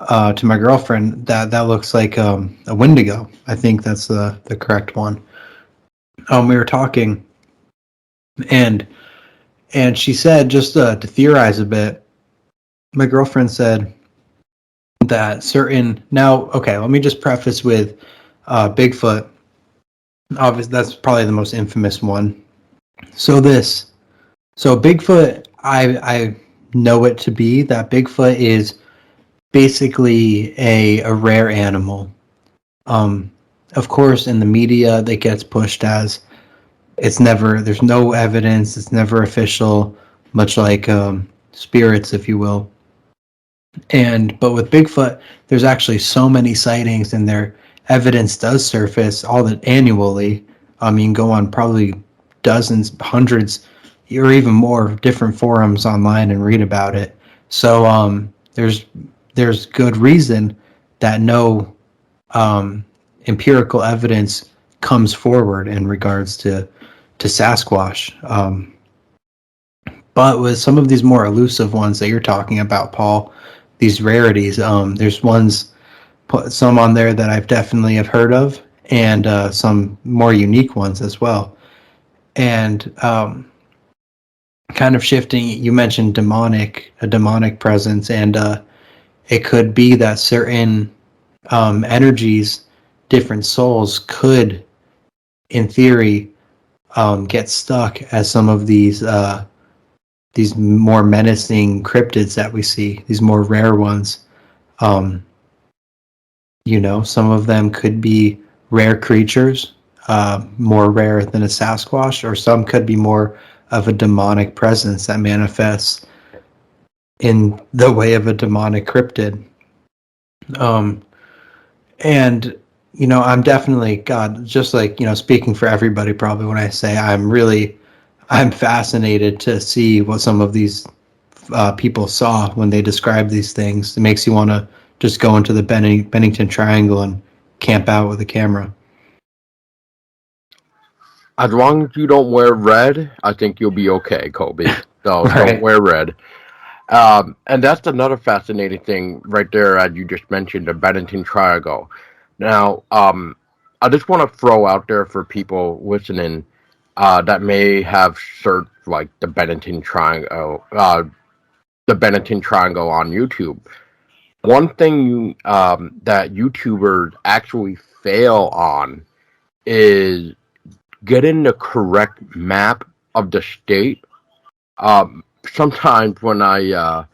Speaker 2: to my girlfriend that looks like a Wendigo. I think that's the correct one. We were talking, and she said, just to theorize a bit. My girlfriend said that certain now. Okay, let me just preface with Bigfoot. Obviously, that's probably the most infamous one. So Bigfoot, I know it to be that Bigfoot is basically a rare animal. Um, of course, in the media, that gets pushed as there's no evidence, it's never official, much like spirits, if you will. But with Bigfoot, there's actually so many sightings, and their evidence does surface all that annually. You can go on probably dozens, hundreds, or even more different forums online and read about it. So there's good reason that no empirical evidence comes forward in regards to Sasquatch. But with some of these more elusive ones that you're talking about, Paul, these rarities, there's some on there that I've definitely have heard of, and some more unique ones as well. And kind of shifting, you mentioned a demonic presence, and it could be that certain energies, different souls could, in theory, get stuck as some of these more menacing cryptids that we see, these more rare ones. Um, some of them could be rare creatures, more rare than a Sasquatch, or some could be more of a demonic presence that manifests in the way of a demonic cryptid. Um, and I'm definitely, God, just like speaking for everybody probably when I say I'm fascinated to see what some of these people saw when they describe these things. It makes you want to just go into the Bennington Triangle and camp out with a camera.
Speaker 1: As long as you don't wear red, I think you'll be okay, Kolby. So
Speaker 2: Right.
Speaker 1: don't wear red. And that's another fascinating thing right there, as you just mentioned, the Bennington Triangle. Now, I just want to throw out there for people listening that may have searched like the Bennington Triangle on YouTube. One thing that YouTubers actually fail on is getting the correct map of the state. Sometimes when I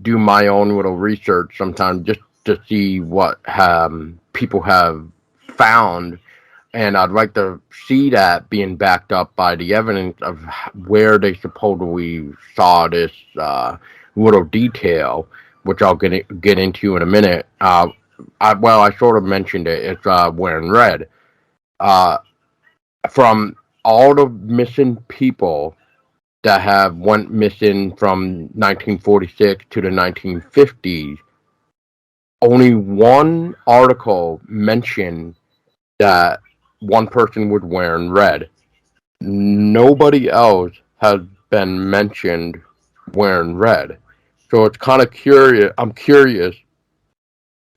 Speaker 1: do my own little research, sometimes just to see what people have found, and I'd like to see that being backed up by the evidence of where they supposedly saw this little detail, which I'll get into in a minute. I sort of mentioned it. It's wearing red. Uh, from all the missing people that have went missing from 1946 to the 1950s, only one article mentioned that one person was wearing red. Nobody else has been mentioned wearing red. So it's kind of curious. I'm curious.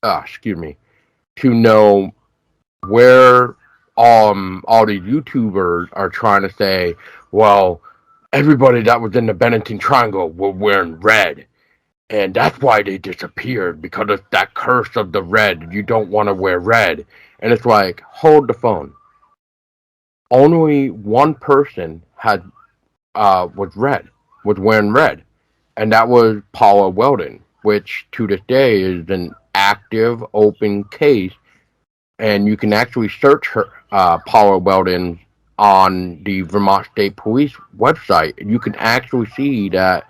Speaker 1: Excuse me, to know where all these YouTubers are trying to say, well, everybody that was in the Bennington Triangle were wearing red, and that's why they disappeared, because of that curse of the red. You don't want to wear red, and it's like, hold the phone. Only one person had was wearing red, and that was Paula Weldon, which to this day is an active open case, and you can actually search her Paula Weldon on the Vermont State Police website, and you can actually see that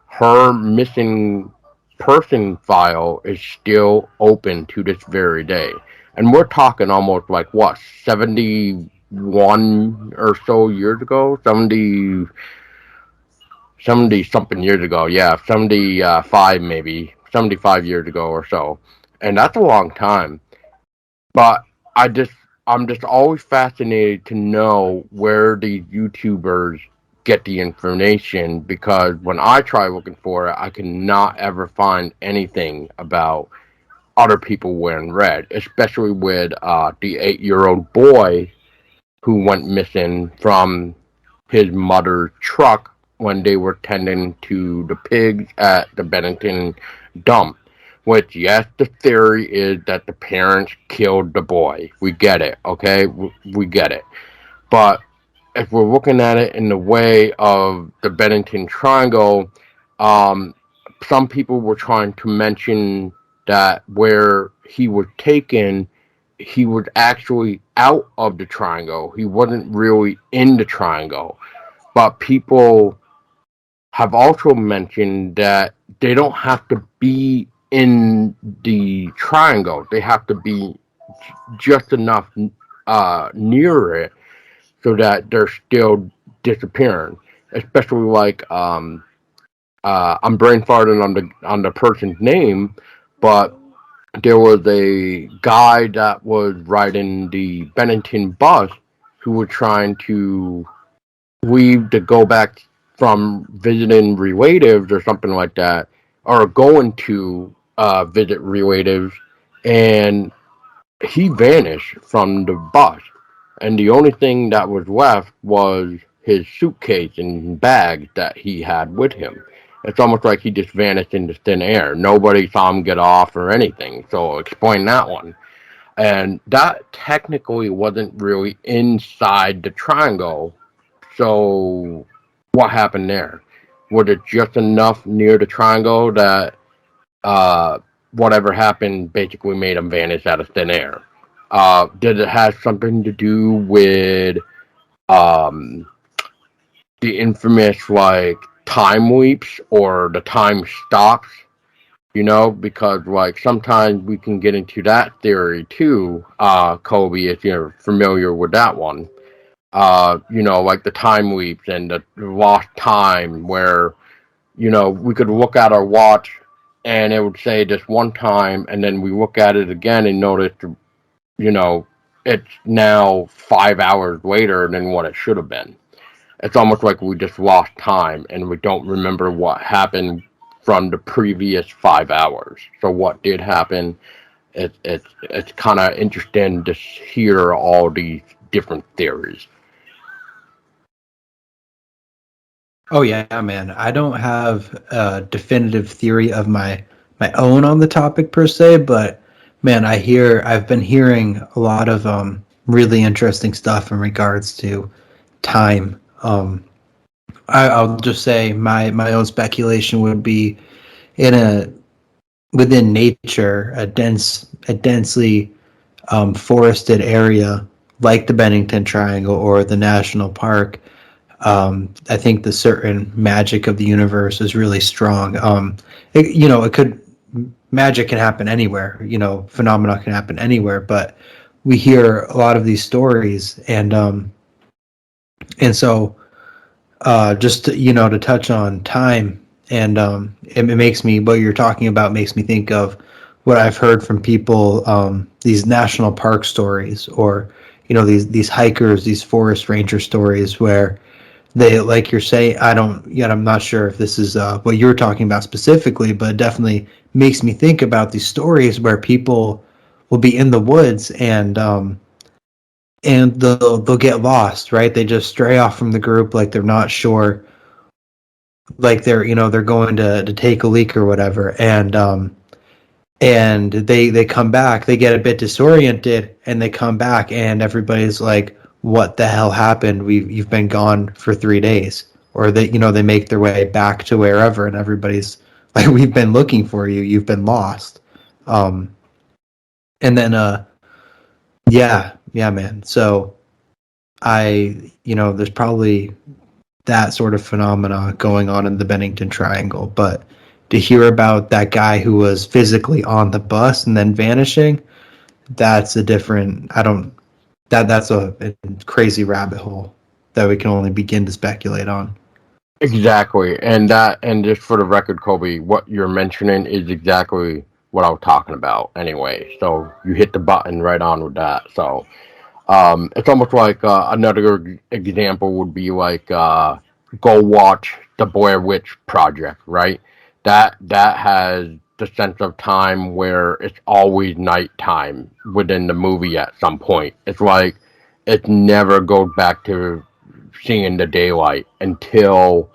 Speaker 1: her missing person file is still open to this very day. And we're talking almost like what, 71 or so years ago? 70 something years ago. Yeah, 75 maybe. 75 years ago or so. And that's a long time. But I just I'm just always fascinated to know where these YouTubers get the information, because when I try looking for it, I cannot ever find anything about other people wearing red, especially with the 8-year-old boy who went missing from his mother's truck when they were tending to the pigs at the Bennington dump. Which, yes, the theory is that the parents killed the boy. We get it, okay? We get it. But if we're looking at it in the way of the Bennington Triangle, um, some people were trying to mention that where he was taken, he was actually out of the triangle. He wasn't really in the triangle. But people have also mentioned that they don't have to be in the triangle. They have to be just enough near it so that they're still disappearing. Especially like I'm brain farting on the person's name, but there was a guy that was riding the Bennington bus who was trying to leave to go back from visiting relatives or something like that, or going to visit relatives, and he vanished from the bus, and the only thing that was left was his suitcase and bag that he had with him. It's almost like he just vanished into thin air. Nobody saw him get off or anything. So explain that one. And that technically wasn't really inside the triangle. So what happened there? Was it just enough near the triangle that uh, whatever happened basically made him vanish out of thin air? Did it have something to do with um, the infamous like time leaps or the time stops? You know, because like sometimes we can get into that theory too, Kolby, if you're familiar with that one. Like the time leaps and the lost time where, we could look at our watch and it would say this one time, and then we look at it again and notice, you know, it's now 5 hours later than what it should have been. It's almost like we just lost time and we don't remember what happened from the previous 5 hours. So what did happen? It's kind of interesting to hear all these different theories.
Speaker 2: Oh yeah, man. I don't have a definitive theory of my own on the topic per se, but man, I've been hearing a lot of really interesting stuff in regards to time. I'll just say my own speculation would be in a within nature, a densely forested area like the Bennington Triangle or the national park. I think the certain magic of the universe is really strong. It could magic can happen anywhere. Phenomena can happen anywhere, but we hear a lot of these stories, and so just to touch on time, and it makes me what you're talking about makes me think of what I've heard from people, these national park stories, or these hikers, these forest ranger stories where they, like you're saying, I'm not sure if this is what you were talking about specifically, but it definitely makes me think about these stories where people will be in the woods and they'll get lost, right? They just stray off from the group, like they're not sure, like they're going to take a leak or whatever, and they come back, they get a bit disoriented, and they come back, and everybody's like, "What the hell happened? You've been gone for 3 days," or they make their way back to wherever, and everybody's like, "We've been looking for you. You've been lost." Um, and then yeah, man. So there's probably that sort of phenomena going on in the Bennington Triangle, but to hear about that guy who was physically on the bus and then vanishing, that's a different. I don't. That's a crazy rabbit hole that we can only begin to speculate on.
Speaker 1: Exactly, and just for the record, Kolby, what you're mentioning is exactly what I was talking about. Anyway, so you hit the button right on with that. So, it's almost like another example would be like go watch the Blair Witch Project, right? That has the sense of time where it's always nighttime within the movie at some point. It's like it never goes back to seeing the daylight until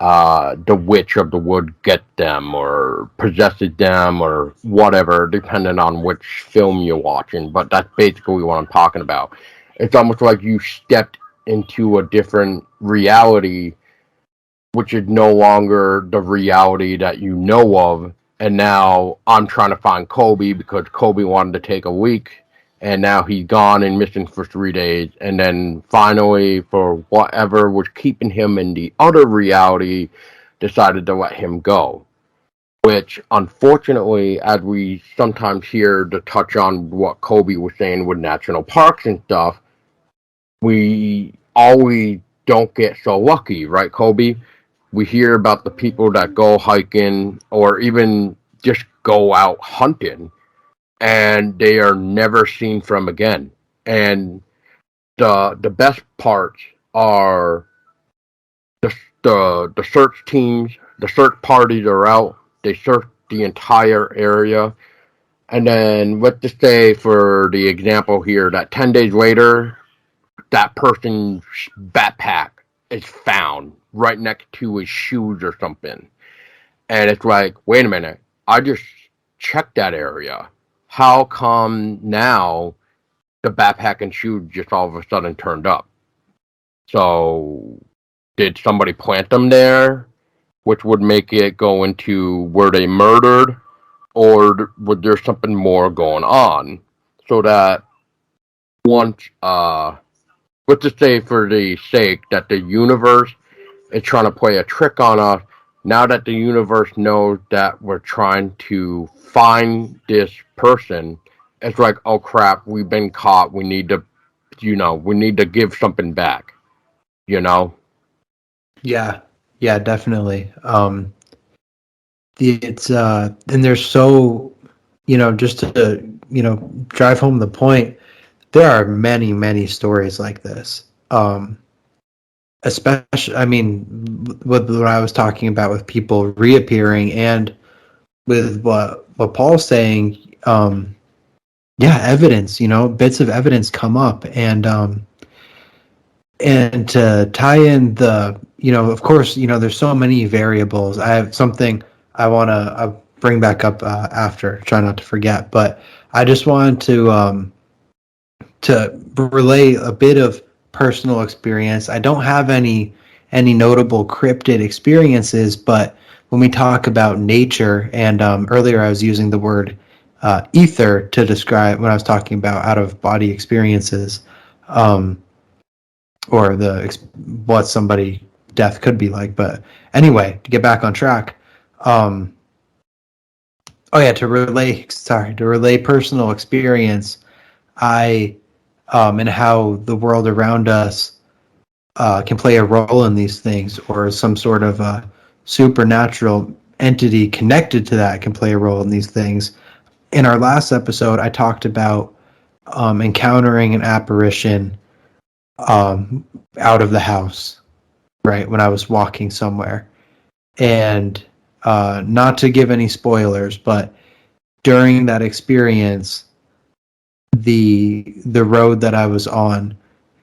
Speaker 1: the witch of the wood gets them or possesses them or whatever, depending on which film you're watching. But that's basically what I'm talking about. It's almost like you stepped into a different reality, which is no longer the reality that you know of. And now I'm trying to find Kolby because Kolby wanted to take a week, and now he's gone and missing for 3 days. And then finally, for whatever was keeping him in the other reality, decided to let him go. Which, unfortunately, as we sometimes hear to touch on what Kolby was saying with national parks and stuff, we always don't get so lucky, right, Kolby? We hear about the people that go hiking or even just go out hunting and they are never seen from again. And the best parts are the search teams, the search parties are out. They search the entire area, and then let's just say, for the example here, that 10 days later, that person's backpack is found right next to his shoes or something. And it's like, wait a minute, I just checked that area. How come now the backpack and shoes just all of a sudden turned up? So, did somebody plant them there? Which would make it go into, were they murdered? Or was there something more going on? So that once, let's just say for the sake that the universe is trying to play a trick on us, now that the universe knows that we're trying to find this person, it's like, oh crap, we've been caught. We need to, we need to give something back, you know?
Speaker 2: Yeah, definitely. It's and there's so, just to drive home the point, there are many stories like this. Especially, I mean, what I was talking about with people reappearing, and with what Paul's saying, yeah, evidence, bits of evidence come up, and to tie in the, of course, there's so many variables. I have something I want to bring back up after, try not to forget, but I just wanted to relay a bit of personal experience. I don't have any notable cryptid experiences, but when we talk about nature, and earlier I was using the word ether to describe when I was talking about out of body experiences, or what somebody death could be like. But anyway, to get back on track, oh yeah, to relay personal experience, I and how the world around us can play a role in these things, or some sort of supernatural entity connected to that can play a role in these things. In our last episode, I talked about encountering an apparition out of the house. right, when I was walking somewhere. And not to give any spoilers, but during that experience, the road that I was on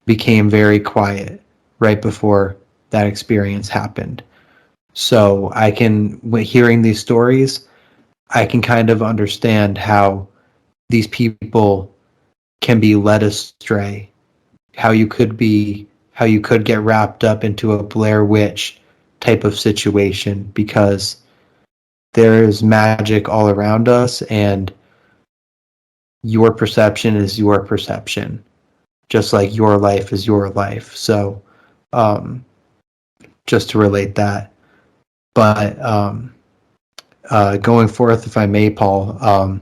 Speaker 2: became very quiet right before that experience happened. So I can, hearing these stories, I can kind of understand how these people can be led astray, how you could get wrapped up into a Blair Witch type of situation, because there is magic all around us, and your perception is your perception, just like your life is your life. So, um, just to relate that. But going forth, if I may, Paul,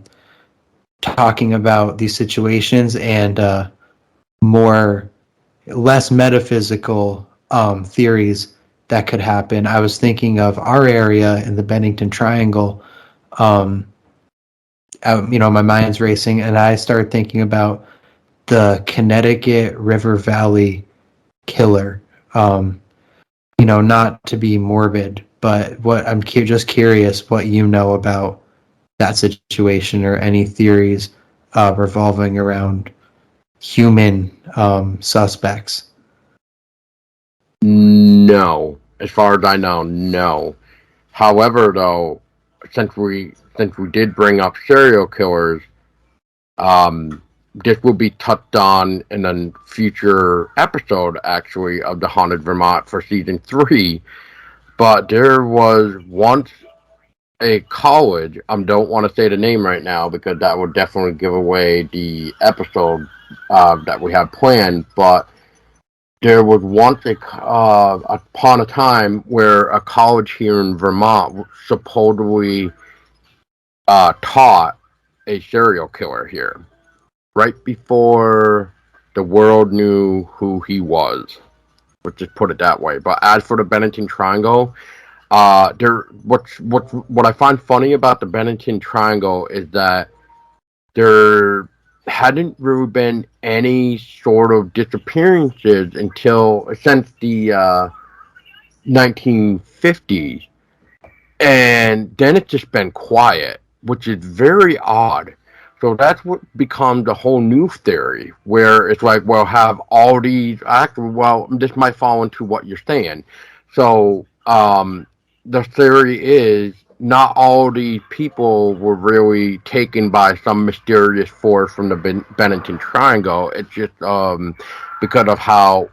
Speaker 2: talking about these situations and more less metaphysical theories that could happen. I was thinking of our area in the Bennington Triangle. Um, my mind's racing, and I started thinking about the Connecticut River Valley killer. Not to be morbid, but what I'm just curious what you know about that situation, or any theories revolving around human suspects.
Speaker 1: No, as far as I know, no. However, though, since we did bring up serial killers, um, this will be touched on in a future episode, actually, of the Haunted Vermont for season 3. But there was once a college. I don't want to say the name right now because that would definitely give away the episode that we have planned. But there was once upon a time where a college here in Vermont supposedly taught a serial killer here right before the world knew who he was. Let's just put it that way. But as for the Bennington Triangle, what I find funny about the Bennington Triangle is that there hadn't really been any sort of disappearances until since the 1950s, and then it's just been quiet, which is very odd. So that's what becomes a whole new theory, where it's like, well, have all these actually, well, this might fall into what you're saying. So the theory is not all these people were really taken by some mysterious force from the Bennington Triangle. It's just because of how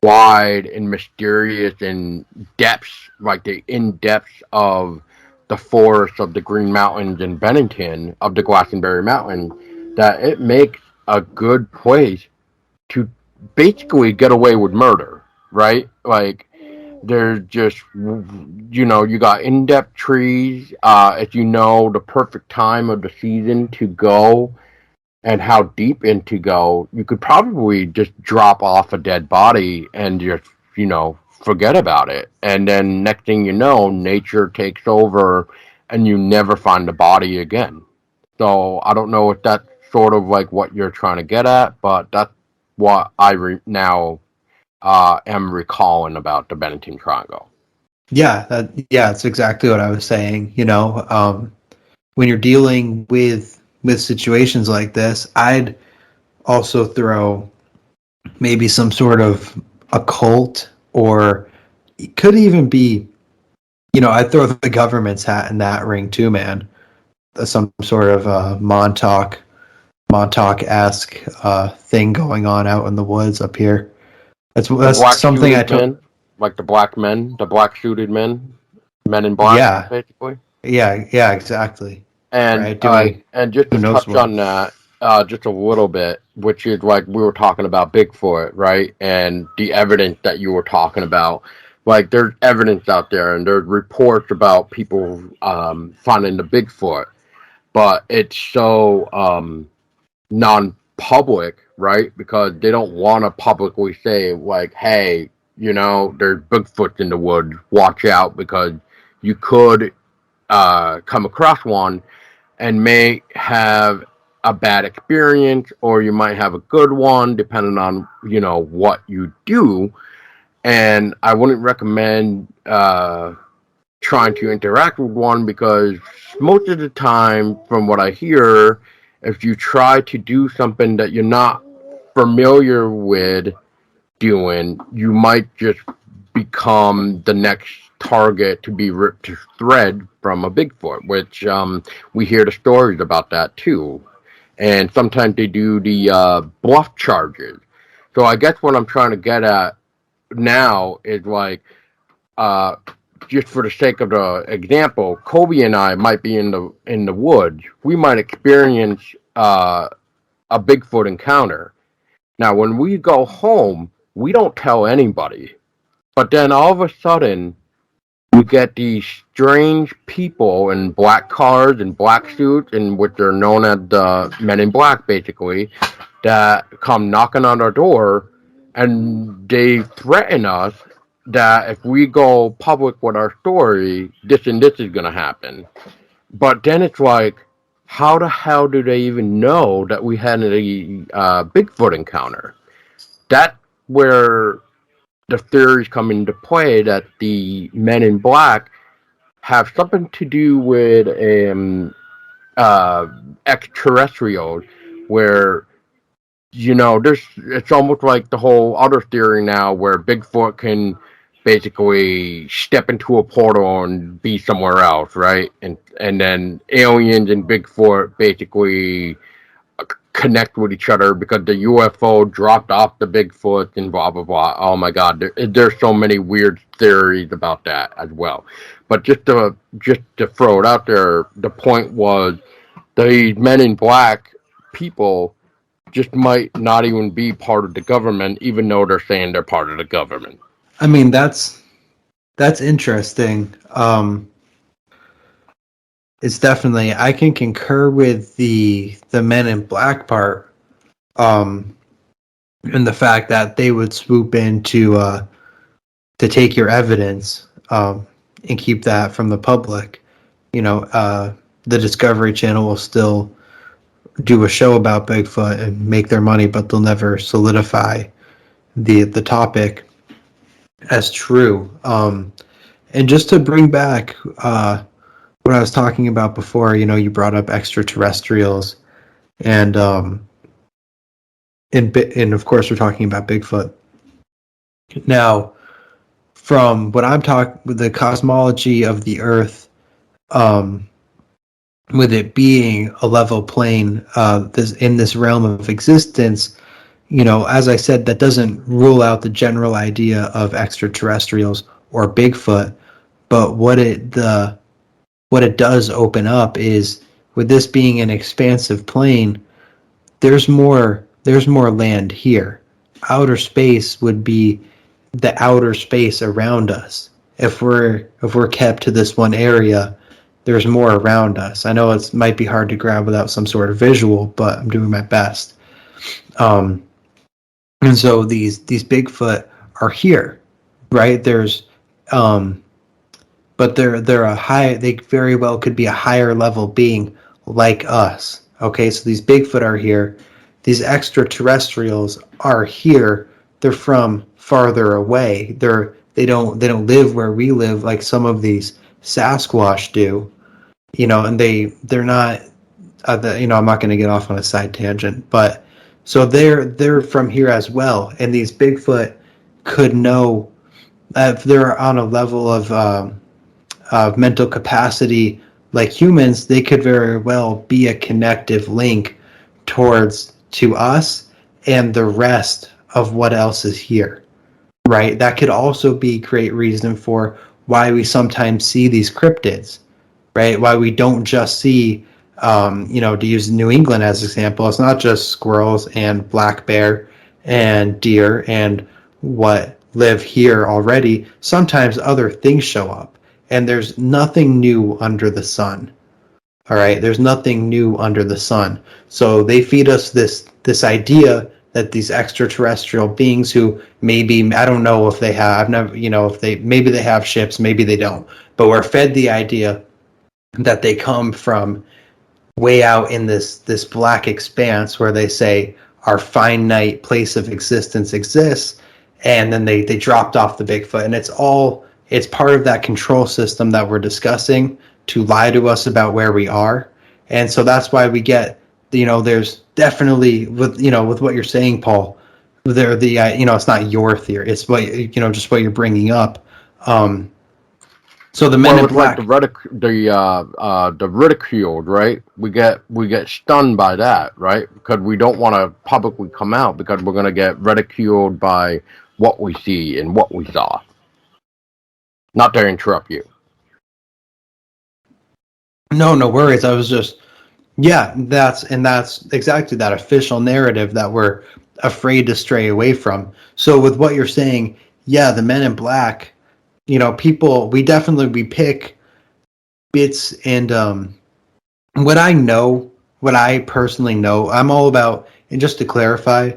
Speaker 1: wide and mysterious and depths, like the in depths of the forests of the Green Mountains in Bennington, of the Glastonbury Mountain, that it makes a good place to basically get away with murder, right? Like, there's just, you got in-depth trees, if you know the perfect time of the season to go and how deep in to go, you could probably just drop off a dead body and just, forget about it. And then next thing you know, nature takes over and you never find the body again. So I don't know if that's sort of like what you're trying to get at, but that's what I now am recalling about the Bennington Triangle.
Speaker 2: Yeah, it's exactly what I was saying. When you're dealing with situations like this, I'd also throw maybe some sort of occult, or it could even be, I'd throw the government's hat in that ring too, man. Some sort of Montauk-esque thing going on out in the woods up here.
Speaker 1: The
Speaker 2: That's
Speaker 1: black
Speaker 2: something I
Speaker 1: suited
Speaker 2: took.
Speaker 1: men, like the black men, the black suited men, men in black,
Speaker 2: Yeah,
Speaker 1: basically.
Speaker 2: yeah, exactly.
Speaker 1: And
Speaker 2: Right, doing
Speaker 1: and just
Speaker 2: who
Speaker 1: to
Speaker 2: knows
Speaker 1: touch
Speaker 2: what.
Speaker 1: on that, just a little bit, which is like we were talking about Bigfoot, right? And the evidence that you were talking about, like there's evidence out there, and there's reports about people finding the Bigfoot, but it's so non-public, right? Because they don't want to publicly say like, hey, there's Bigfoot in the woods, watch out, because you could come across one and may have a bad experience, or you might have a good one depending on what you do. and I wouldn't recommend trying to interact with one because most of the time, from what I hear, if you try to do something that you're not familiar with doing, you might just become the next target to be ripped to thread from a Bigfoot, which we hear the stories about that too. And sometimes they do the bluff charges. So I guess what I'm trying to get at now is like, uh, just for the sake of the example, Kolby and I might be in the woods. We might experience a Bigfoot encounter. Now, when we go home, we don't tell anybody. But then all of a sudden, you get these strange people in black cars and black suits, and which are known as the Men in Black, basically, that come knocking on our door, and they threaten us that if we go public with our story, this and this is going to happen. But then it's like, how the hell do they even know that we had a Bigfoot encounter? That's where the theories come into play that the Men in Black have something to do with uh, extraterrestrials, where there's it's almost like the whole other theory now where Bigfoot can basically step into a portal and be somewhere else, right? And then aliens and Bigfoot basically connect with each other because the UFO dropped off the Bigfoot and blah blah blah. Oh my God, there's so many weird theories about that as well. But just to throw it out there, the point was the Men in Black people just might not even be part of the government, even though they're saying they're part of the government.
Speaker 2: I mean, that's interesting. It's definitely, I can concur with the Men in Black part, and the fact that they would swoop in to take your evidence, and keep that from the public. The Discovery Channel will still do a show about Bigfoot and make their money, but they'll never solidify the topic as true. And just to bring back what I was talking about before, you brought up extraterrestrials, and and of course we're talking about Bigfoot. Now, from what I'm talking, with the cosmology of the Earth, with it being a level plane, in this realm of existence, as I said, that doesn't rule out the general idea of extraterrestrials or Bigfoot, but what it does open up is, with this being an expansive plane, there's more land here. Outer space would be the outer space around us. If we're kept to this one area, there's more around us. I know it might be hard to grab without some sort of visual, but I'm doing my best. And so these Bigfoot are here, right? But they're a high. They very well could be a higher level being like us. Okay, so these Bigfoot are here. These extraterrestrials are here. They're from farther away. They don't live where we live like some of these Sasquatch do. And they're not. I'm not going to get off on a side tangent, but so they're from here as well. And these Bigfoot could know if they're on a level of mental capacity like humans, they could very well be a connective link to us and the rest of what else is here, right? That could also be great reason for why we sometimes see these cryptids, right? Why we don't just see, to use New England as an example, it's not just squirrels and black bear and deer and what live here already. Sometimes other things show up, and there's nothing new under the sun. All right, there's nothing new under the sun. So they feed us this idea that these extraterrestrial beings, who maybe, I don't know if they have, I've never, maybe they have ships, maybe they don't, but we're fed the idea that they come from way out in this black expanse where they say our finite place of existence exists, and then they dropped off the Bigfoot, and it's part of that control system that we're discussing to lie to us about where we are. And so that's why we get, there's definitely with what you're saying, Paul, it's not your theory, it's what, just what you're bringing up. So the Men
Speaker 1: Well,
Speaker 2: in
Speaker 1: it's like
Speaker 2: Black.
Speaker 1: the ridiculed, right? We get stunned by that, right? Because we don't want to publicly come out because we're gonna get ridiculed by what we see and what we saw. Not to interrupt you.
Speaker 2: No worries. I was just, yeah, that's exactly that official narrative that we're afraid to stray away from. So with what you're saying, yeah, the Men in Black, people, we pick bits, and what I personally know, I'm all about, and just to clarify,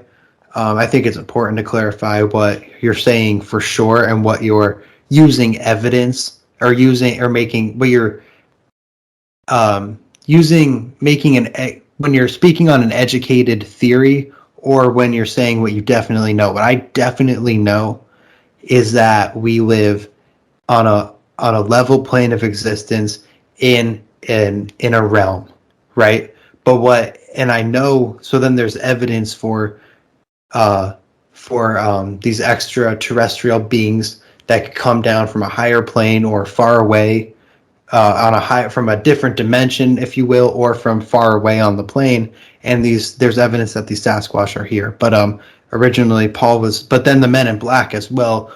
Speaker 2: I think it's important to clarify what you're saying for sure, and what you're using evidence, or using, or making, what you're making when you're speaking on an educated theory, or when you're saying what you definitely know. What I definitely know is that we live on a level plane of existence, in a realm, right? And I know, so then there's evidence for these extraterrestrial beings that could come down from a higher plane, or far away, from a different dimension, if you will, or from far away on the plane. And there's evidence that these Sasquatch are here. But originally but then the Men in Black as well.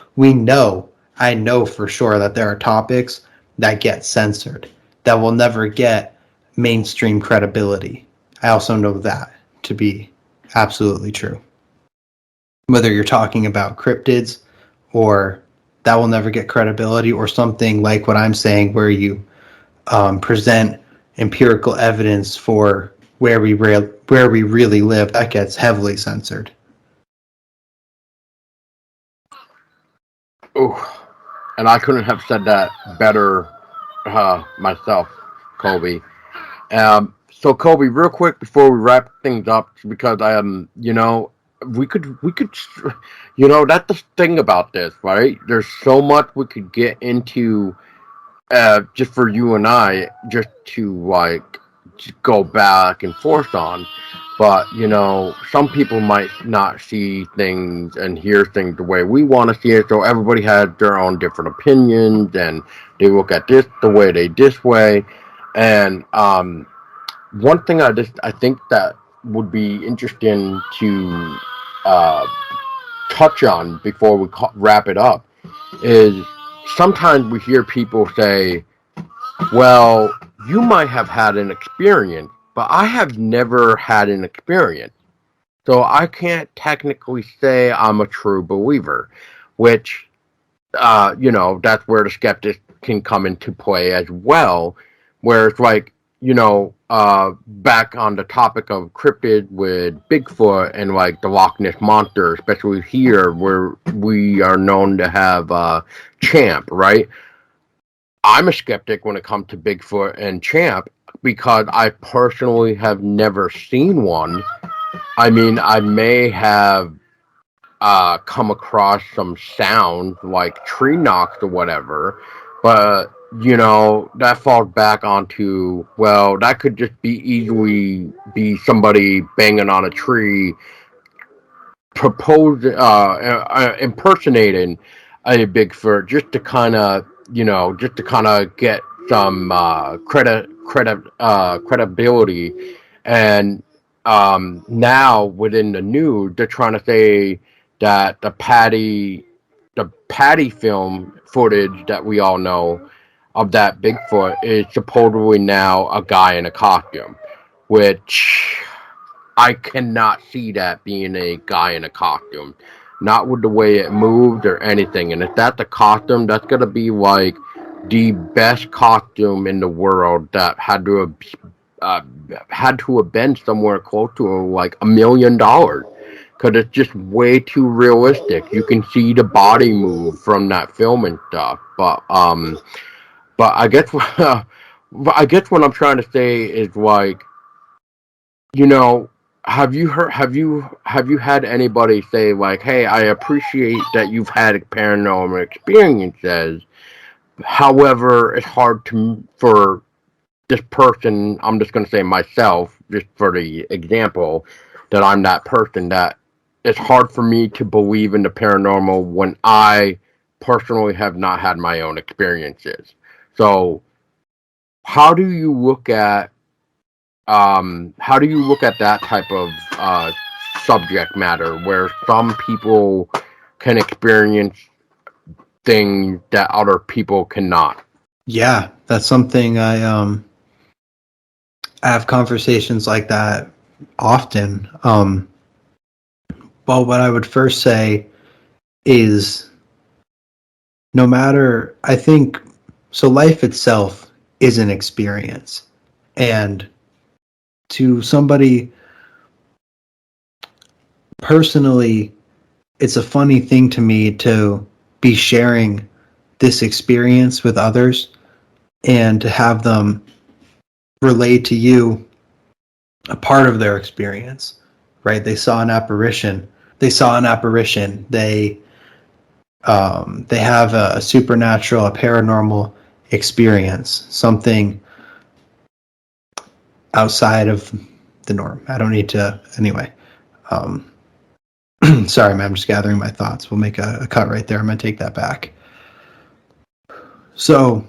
Speaker 2: I know for sure that there are topics that get censored, that will never get mainstream credibility. I also know that to be absolutely true. Whether you're talking about cryptids, or that will never get credibility, or something like what I'm saying, where you present empirical evidence for where we really live, that gets heavily censored.
Speaker 1: Oh, and I couldn't have said that better myself, Colby. So Colby, real quick before we wrap things up, because I am, we could, that's the thing about this, right? There's so much we could get into, just for you and I, just to like just go back and forth on. But some people might not see things and hear things the way we want to see it. So everybody has their own different opinions, and they look at this the way they this way. And one thing I think that would be interesting to touch on before we wrap it up is sometimes we hear people say, well, you might have had an experience, but I have never had an experience. So I can't technically say I'm a true believer, which, that's where the skeptics can come into play as well, where it's like, back on the topic of cryptid with Bigfoot and like the Loch Ness Monster, especially here where we are known to have Champ, right? I'm a skeptic when it comes to Bigfoot and Champ because I personally have never seen one. I mean, I may have come across some sound like tree knocks or whatever, but that falls back onto, well, that could just easily be somebody banging on a tree, impersonating a Bigfoot just to kind of get some credibility. And now within the news, they're trying to say that the Patty film footage that we all know of that Bigfoot is supposedly now a guy in a costume, which I cannot see that being a guy in a costume. Not with the way it moved or anything. And if that's a costume, that's gonna be like the best costume in the world that had to have been somewhere close to like $1 million, because it's just way too realistic. You can see the body move from that film and stuff. But I guess I guess what I'm trying to say is like, you know have you had anybody say like, "Hey, I appreciate that you've had paranormal experiences. However, it's hard to for this person, I'm just going to say myself, just for the example, that I'm that person that it's hard for me to believe in the paranormal when I personally have not had my own experiences." So, how do you look at that type of subject matter where some people can experience things that other people cannot?
Speaker 2: Yeah, that's something I have conversations like that often. Well, what I would first say is no matter, I think, so life itself is an experience. And to somebody personally, it's a funny thing to me to be sharing this experience with others and to have them relate to you a part of their experience, right? They saw an apparition. They have a supernatural, a paranormal experience, something outside of the norm. I don't need to anyway. Um, sorry, man, I'm just gathering my thoughts. We'll make a cut right there. I'm going to take that back. So,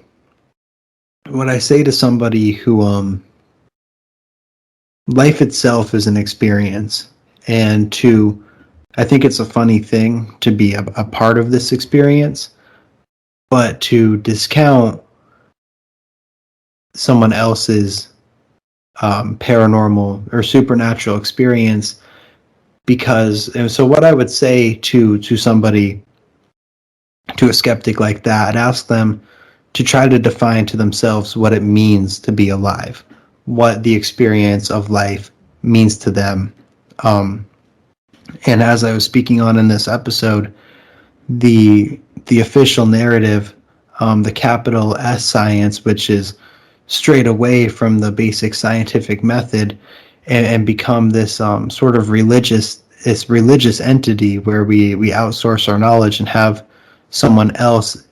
Speaker 2: what I say to somebody who life itself is an experience, and to I think it's a funny thing to be a part of this experience, but to discount someone else's paranormal or supernatural experience because and so what I would say to somebody, to a skeptic like that, I'd ask them to try to define to themselves what it means to be alive, what the experience of life means to them. um, and as I was speaking on in this episode, the official narrative, the capital S science, which is straight away from the basic scientific method, and become this sort of religious entity where we outsource our knowledge and have someone else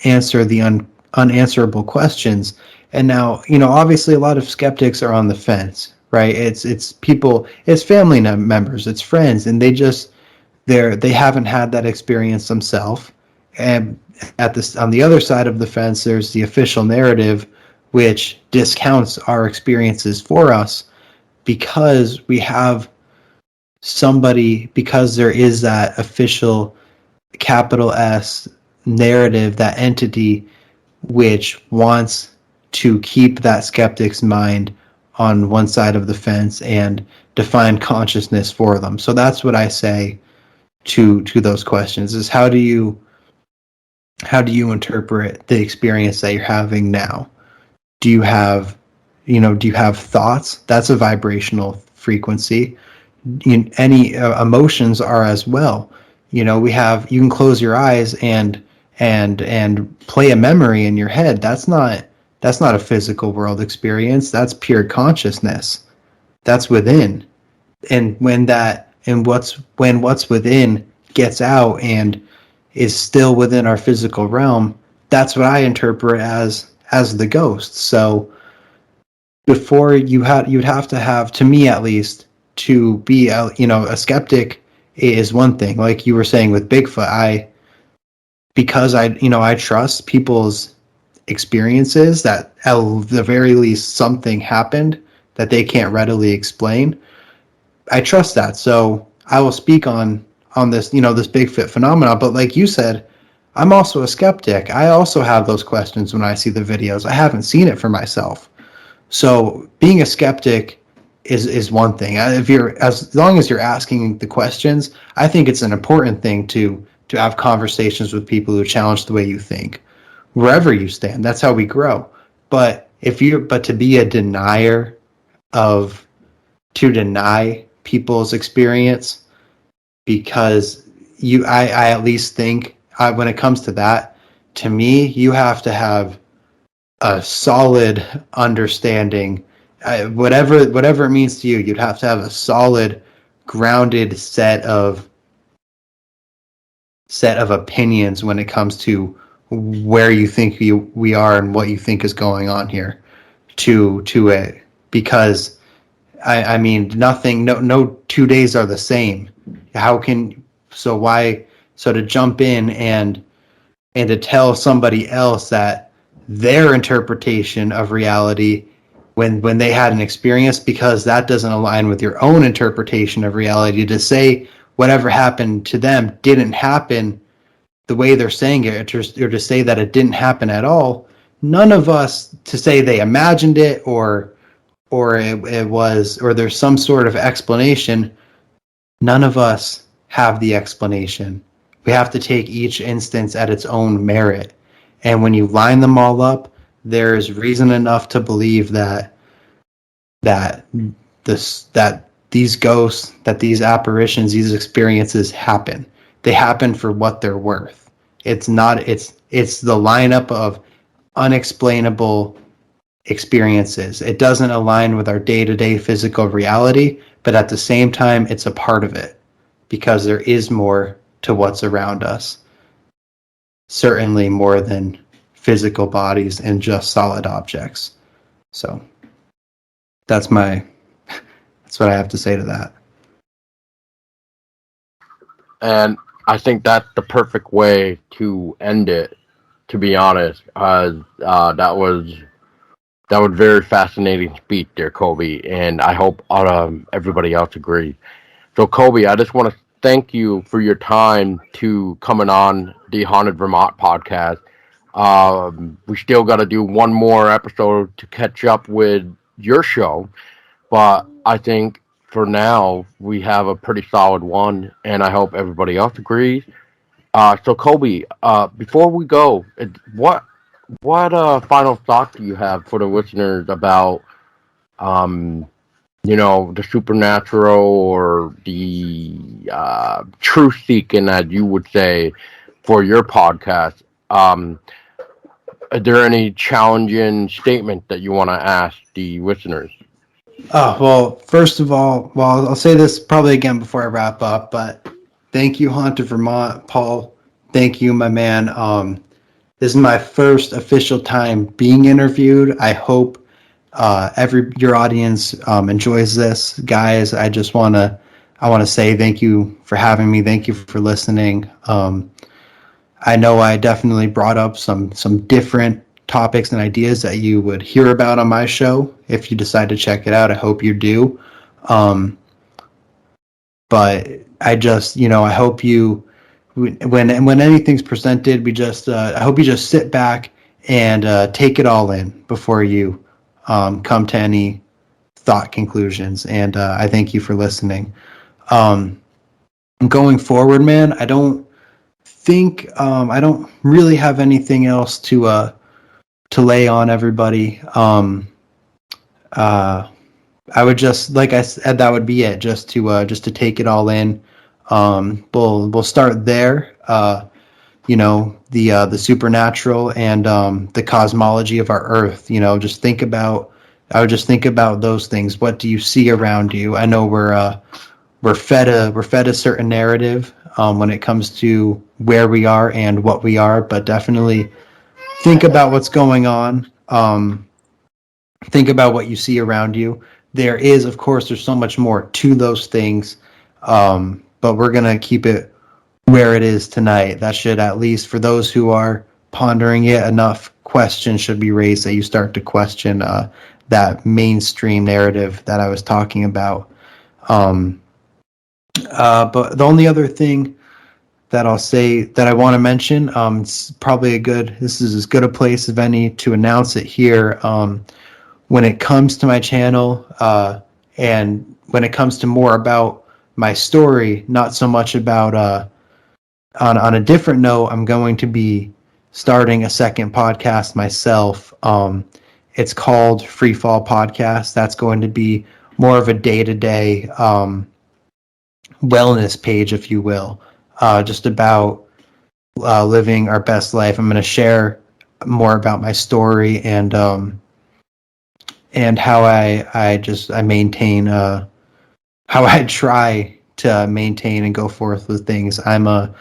Speaker 2: answer the unanswerable questions. And now, obviously, a lot of skeptics are on the fence, right? It's people, it's family members, it's friends, and they haven't had that experience themselves. And at this on the other side of the fence, there's the official narrative, which discounts our experiences for us because we have somebody, because there is that official capital S narrative, that entity which wants to keep that skeptic's mind on one side of the fence and define consciousness for them. So that's what I say to those questions: is how do you interpret the experience that you're having now? Do you have thoughts? That's a vibrational frequency. Any emotions are as well. You can close your eyes and play a memory in your head. That's not a physical world experience. That's pure consciousness. That's within. And when what's within gets out and is still within our physical realm, that's what I interpret as the ghost. So before you'd have to have, to me at least, to be a skeptic is one thing. Like you were saying with Bigfoot, because I trust people's experiences, that at the very least something happened that they can't readily explain. I trust that, so I will speak on this this Bigfoot phenomenon. But like you said, I'm also a skeptic. I also have those questions when I see the videos. I haven't seen it for myself. So being a skeptic is one thing. If you're as long as you're asking the questions, I think it's an important thing to have conversations with people who challenge the way you think, wherever you stand. That's how we grow. But to be a denier of to deny people's experience, because I at least think, when it comes to that, to me, you have to have a solid understanding whatever it means to you, you'd have to have a solid, grounded set of opinions when it comes to where you think we are and what you think is going on here to it, because I mean, nothing, no 2 days are the same. How can, so why, so to jump in and to tell somebody else that their interpretation of reality when they had an experience, because that doesn't align with your own interpretation of reality, to say whatever happened to them didn't happen the way they're saying it, or to say that it didn't happen at all. None of us, to say they imagined it, or it was, or there's some sort of explanation, none of us have the explanation. We have to take each instance at its own merit. And when you line them all up, there's reason enough to believe that that these ghosts, that these apparitions, these experiences happen. They happen for what they're worth. It's not, it's the lineup of unexplainable experiences. It doesn't align with our day-to-day physical reality, but at the same time, it's a part of it, because there is more to what's around us. Certainly more than physical bodies and just solid objects. So that's what I have to say to that.
Speaker 1: And I think that's the perfect way to end it, to be honest. That was very fascinating speech there, Kolby, and I hope everybody else agrees. So, Kolby, I just want to thank you for your time to coming on the Haunted Vermont podcast. We still got to do one more episode to catch up with your show, but I think for now we have a pretty solid one, and I hope everybody else agrees. So, Kolby, before we go, what final thought do you have for the listeners about um, the supernatural, or the truth seeking, that you would say, for your podcast? Are there any challenging statement that you want to ask the listeners?
Speaker 2: Well, first of all, I'll say this probably again before I wrap up, but thank you, Haunted Vermont, Paul. Thank you, my man. This is my first official time being interviewed. I hope your audience enjoys this, guys. I want to say thank you for having me. Thank you for listening. I know I definitely brought up some different topics and ideas that you would hear about on my show. If you decide to check it out, I hope you do. But I just, I hope you, when anything's presented, I hope you just sit back and take it all in before you come to any thought conclusions. And I thank you for listening. Going forward, man, I don't really have anything else to lay on everybody. I would just, like I said, that would be it. Just to take it all in. We'll start there. The supernatural and the cosmology of our Earth. I would just think about those things. What do you see around you? I know we're fed a certain narrative when it comes to where we are and what we are, but definitely think about what's going on. Think about what you see around you. There's so much more to those things, but we're going to keep it where it is tonight. That should, at least for those who are pondering it, enough questions should be raised that you start to question that mainstream narrative that I was talking about. But the only other thing that I'll say that I want to mention, it's probably this is as good a place as any to announce it here. When it comes to my channel, and when it comes to more about my story, not so much about, on a different note, I'm going to be starting a second podcast myself. It's called Free Fall Podcast. That's going to be more of a day-to-day wellness page, if you will, just about living our best life. I'm going to share more about my story and and how I maintain how I try to maintain and go forth with things. I'm a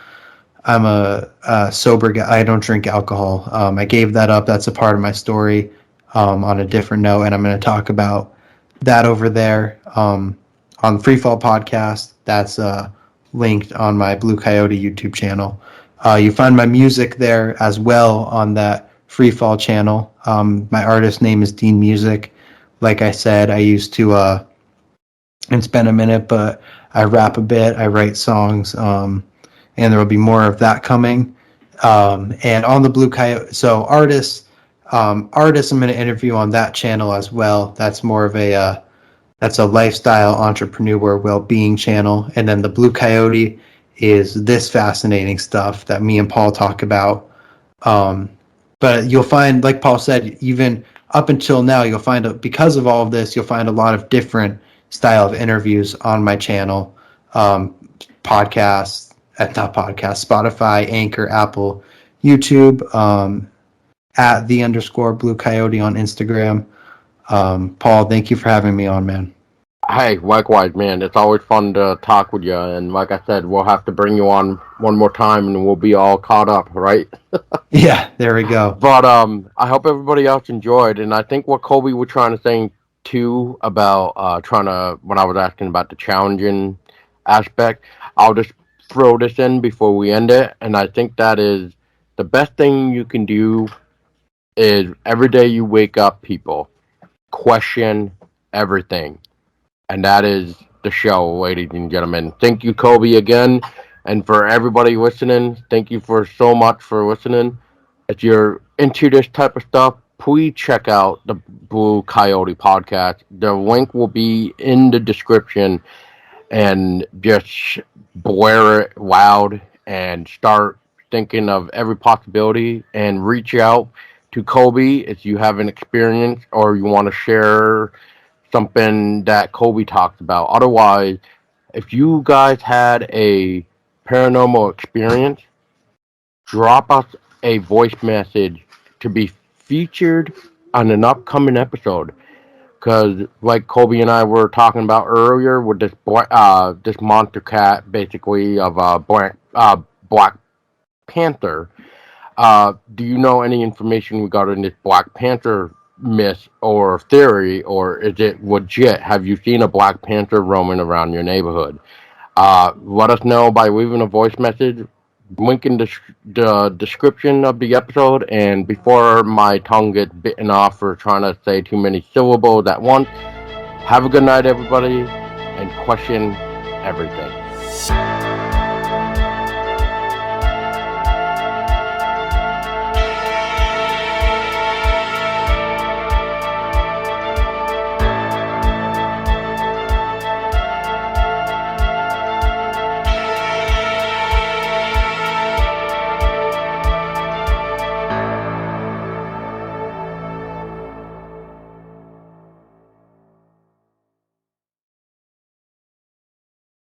Speaker 2: sober guy. I don't drink alcohol. I gave that up. That's a part of my story on a different note, and I'm going to talk about that over there on Freefall Podcast. That's linked on my Blue Coyote YouTube channel. You find my music there as well on that Freefall channel. My artist name is Dean Music. Like I said, I used to it's been a minute, but I rap a bit. I write songs. And there will be more of that coming. And on the Blue Coyote, so artists, I'm going to interview on that channel as well. That's more of that's a lifestyle entrepreneur well-being channel. And then the Blue Coyote is this fascinating stuff that me and Paul talk about. But you'll find, like Paul said, even up until now, you'll find because of all of this, you'll find a lot of different style of interviews on my channel, podcasts, not podcast, Spotify, Anchor, Apple, YouTube, at @the_Blue Coyote on Instagram. Paul, thank you for having me on, man.
Speaker 1: Hey, likewise, man. It's always fun to talk with you, and like I said, we'll have to bring you on one more time, and we'll be all caught up, right?
Speaker 2: Yeah, there we go.
Speaker 1: But I hope everybody else enjoyed, and I think what Kolby was trying to say too about when I was asking about the challenging aspect, I'll just throw this in before we end it, and I think that is the best thing you can do is every day you wake up, people, question everything. And that is the show, ladies and gentlemen. Thank you, Kolby, again. And for everybody listening, thank you for so much for listening. If you're into this type of stuff, please check out the Blue Coyote Podcast. The link will be in the description. And just blare it loud and start thinking of every possibility and reach out to Kolby if you have an experience or you want to share something that Kolby talks about. Otherwise, if you guys had a paranormal experience, drop us a voice message to be featured on an upcoming episode. Because, like Kolby and I were talking about earlier, with this monster cat, basically of Black Panther. Do you know any information regarding this Black Panther myth or theory, or is it legit? Have you seen a Black Panther roaming around your neighborhood? Let us know by leaving a voice message. Link in the description of the episode. And before my tongue gets bitten off for trying to say too many syllables at once, have a good night, everybody, and question everything.